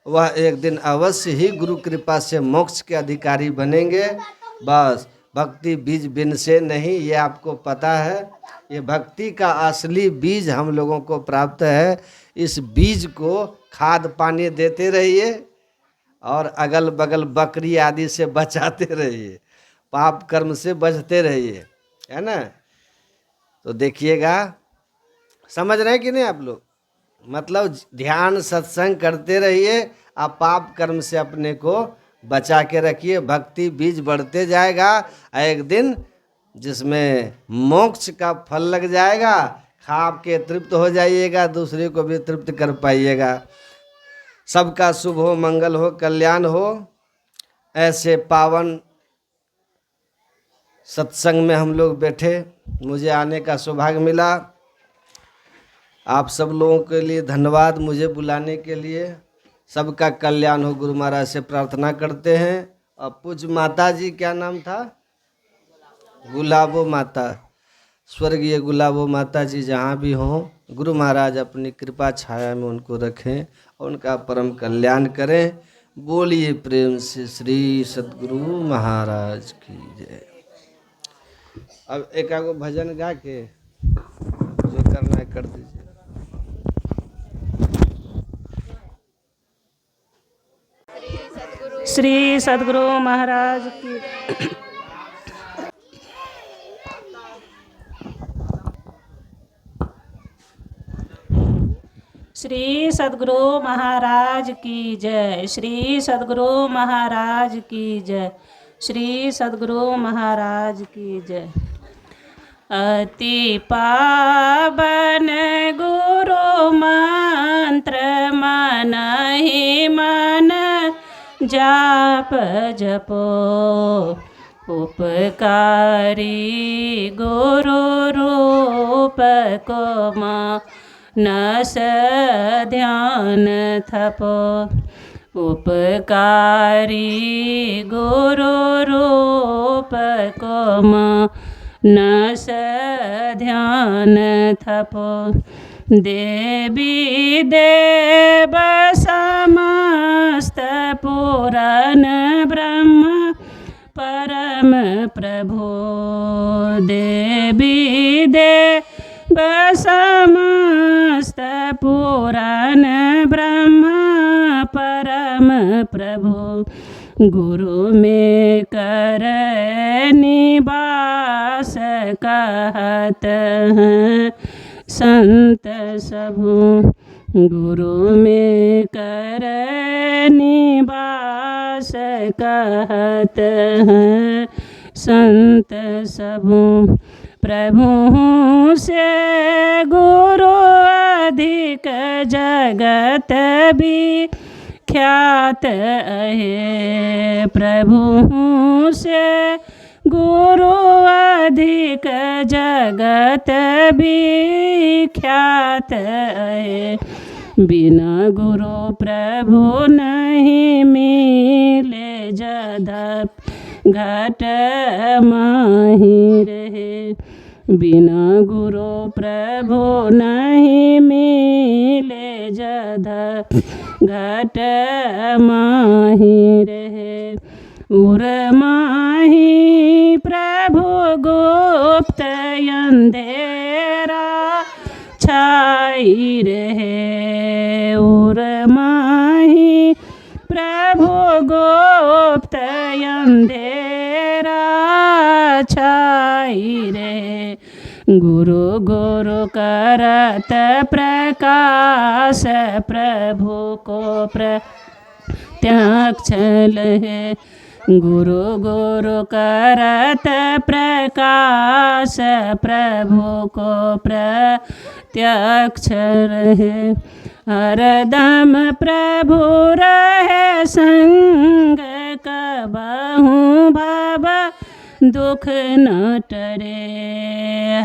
वह एक दिन अवश्य ही गुरु कृपा से मोक्ष के अधिकारी बनेंगे। बस भक्ति बीज बिन से नहीं, ये आपको पता है। ये भक्ति का असली बीज हम लोगों को प्राप्त है। इस बीज को खाद पानी देते रहिए और अगल बगल बकरी आदि से बचाते रहिए, पाप कर्म से बचते रहिए, है ना। तो देखिएगा, समझ रहे हैं कि नहीं आप लोग? मतलब ध्यान सत्संग करते रहिए, आप पाप कर्म से अपने को बचा के रखिए। भक्ति बीज बढ़ते जाएगा, एक दिन जिसमें मोक्ष का फल लग जाएगा, खा के तृप्त हो जाइएगा, दूसरे को भी तृप्त कर पाइएगा। सबका शुभ हो, मंगल हो, कल्याण हो। ऐसे पावन सत्संग में हम लोग बैठे, मुझे आने का सौभाग्य मिला। आप सब लोगों के लिए धन्यवाद मुझे बुलाने के लिए। सबका कल्याण हो, गुरु महाराज से प्रार्थना करते हैं। और पूज्य माता जी, क्या नाम था? गुलाबो माता, स्वर्गीय गुलाबो माता जी जहाँ भी हों, गुरु महाराज अपनी कृपा छाया में उनको रखें और उनका परम कल्याण करें। बोलिए प्रेम से श्री सद्गुरु महाराज की जय। अब एक आगो भजन गा के जो करना है कर दीजिए। श्री सद्गुरु महाराज की श्री सद्गुरु महाराज की जय। श्री सद्गुरु महाराज की जय। श्री सद्गुरु महाराज की जय। अति पावन गुरु मंत्र मन ही मन जाप जपो, उपकारी गुरु रूप को मानस ध्यान थपो, उपकारी गुरु रूप को मानस ध्यान थपो। देवी देव समस्त पुराण ब्रह्म परम प्रभु, देवी देव समस्त पुराण ब्रह्म परम प्रभु, गुरु में कर निवास कहत हैं संत सबू, गुरु में कर निवास कहत हैं संत सबू। प्रभु से गुरु अधिक जगत भी ख्यात है, प्रभु से गुरु अधिक जगत भी ख्यात है। बिना गुरु प्रभु नहीं मिले, जधप घट माही रहे। बिना गुरु प्रभु नहीं मिले, जधप घट माही रहे। उर माही प्रभु गुप्त अंधेरा छाई रहे, उर माही प्रभु गुप्त अंधेरा छाई रहे। गुरु गुरु करत प्रकाश, प्रभु को प्रत्यक्ष है। गुरु गुरु करत प्रकाश प्रभु को प्रत्यक्ष रहे। हरदम प्रभु रहे संग कबहु भव दुख न टरे।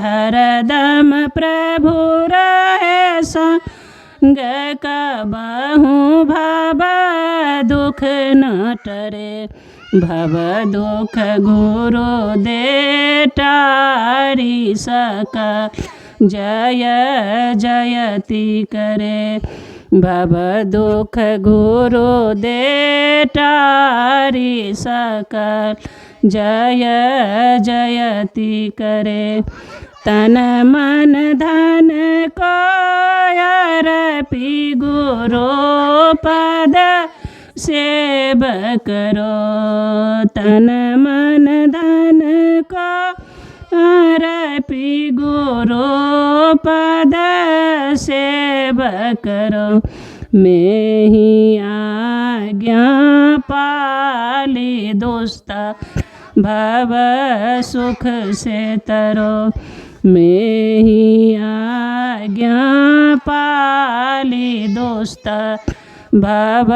हरदम प्रभु रहे संग कबहु भव दुख न टरे। भव दुख गुरु दे टारी सका जय जयति करे। भव दुख गुरु दे टारी सकल जय जयति करे। तन मन धन को अर्पी गुरु पद सेव करो। तन मन धन को अर्पी गुरु पद सेव करो। मैं ही आज्ञा पाली दुष्ट भव सुख से तरो। मैं ही आज्ञा पाली दुष्ट भव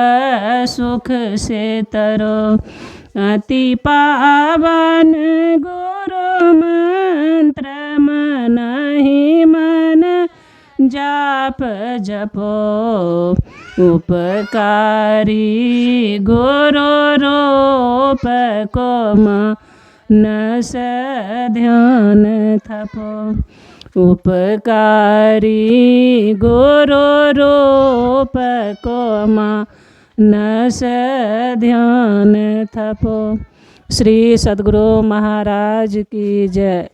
सुख से तरो। अति पावन गुरु मंत्र मन ही मन जाप जपो। उपकारी गुरु रूप को मन से ध्यान थपो। उपकारी गुरु रूप को मन से ध्यान थपो। श्री सद्गुरु महाराज की जय।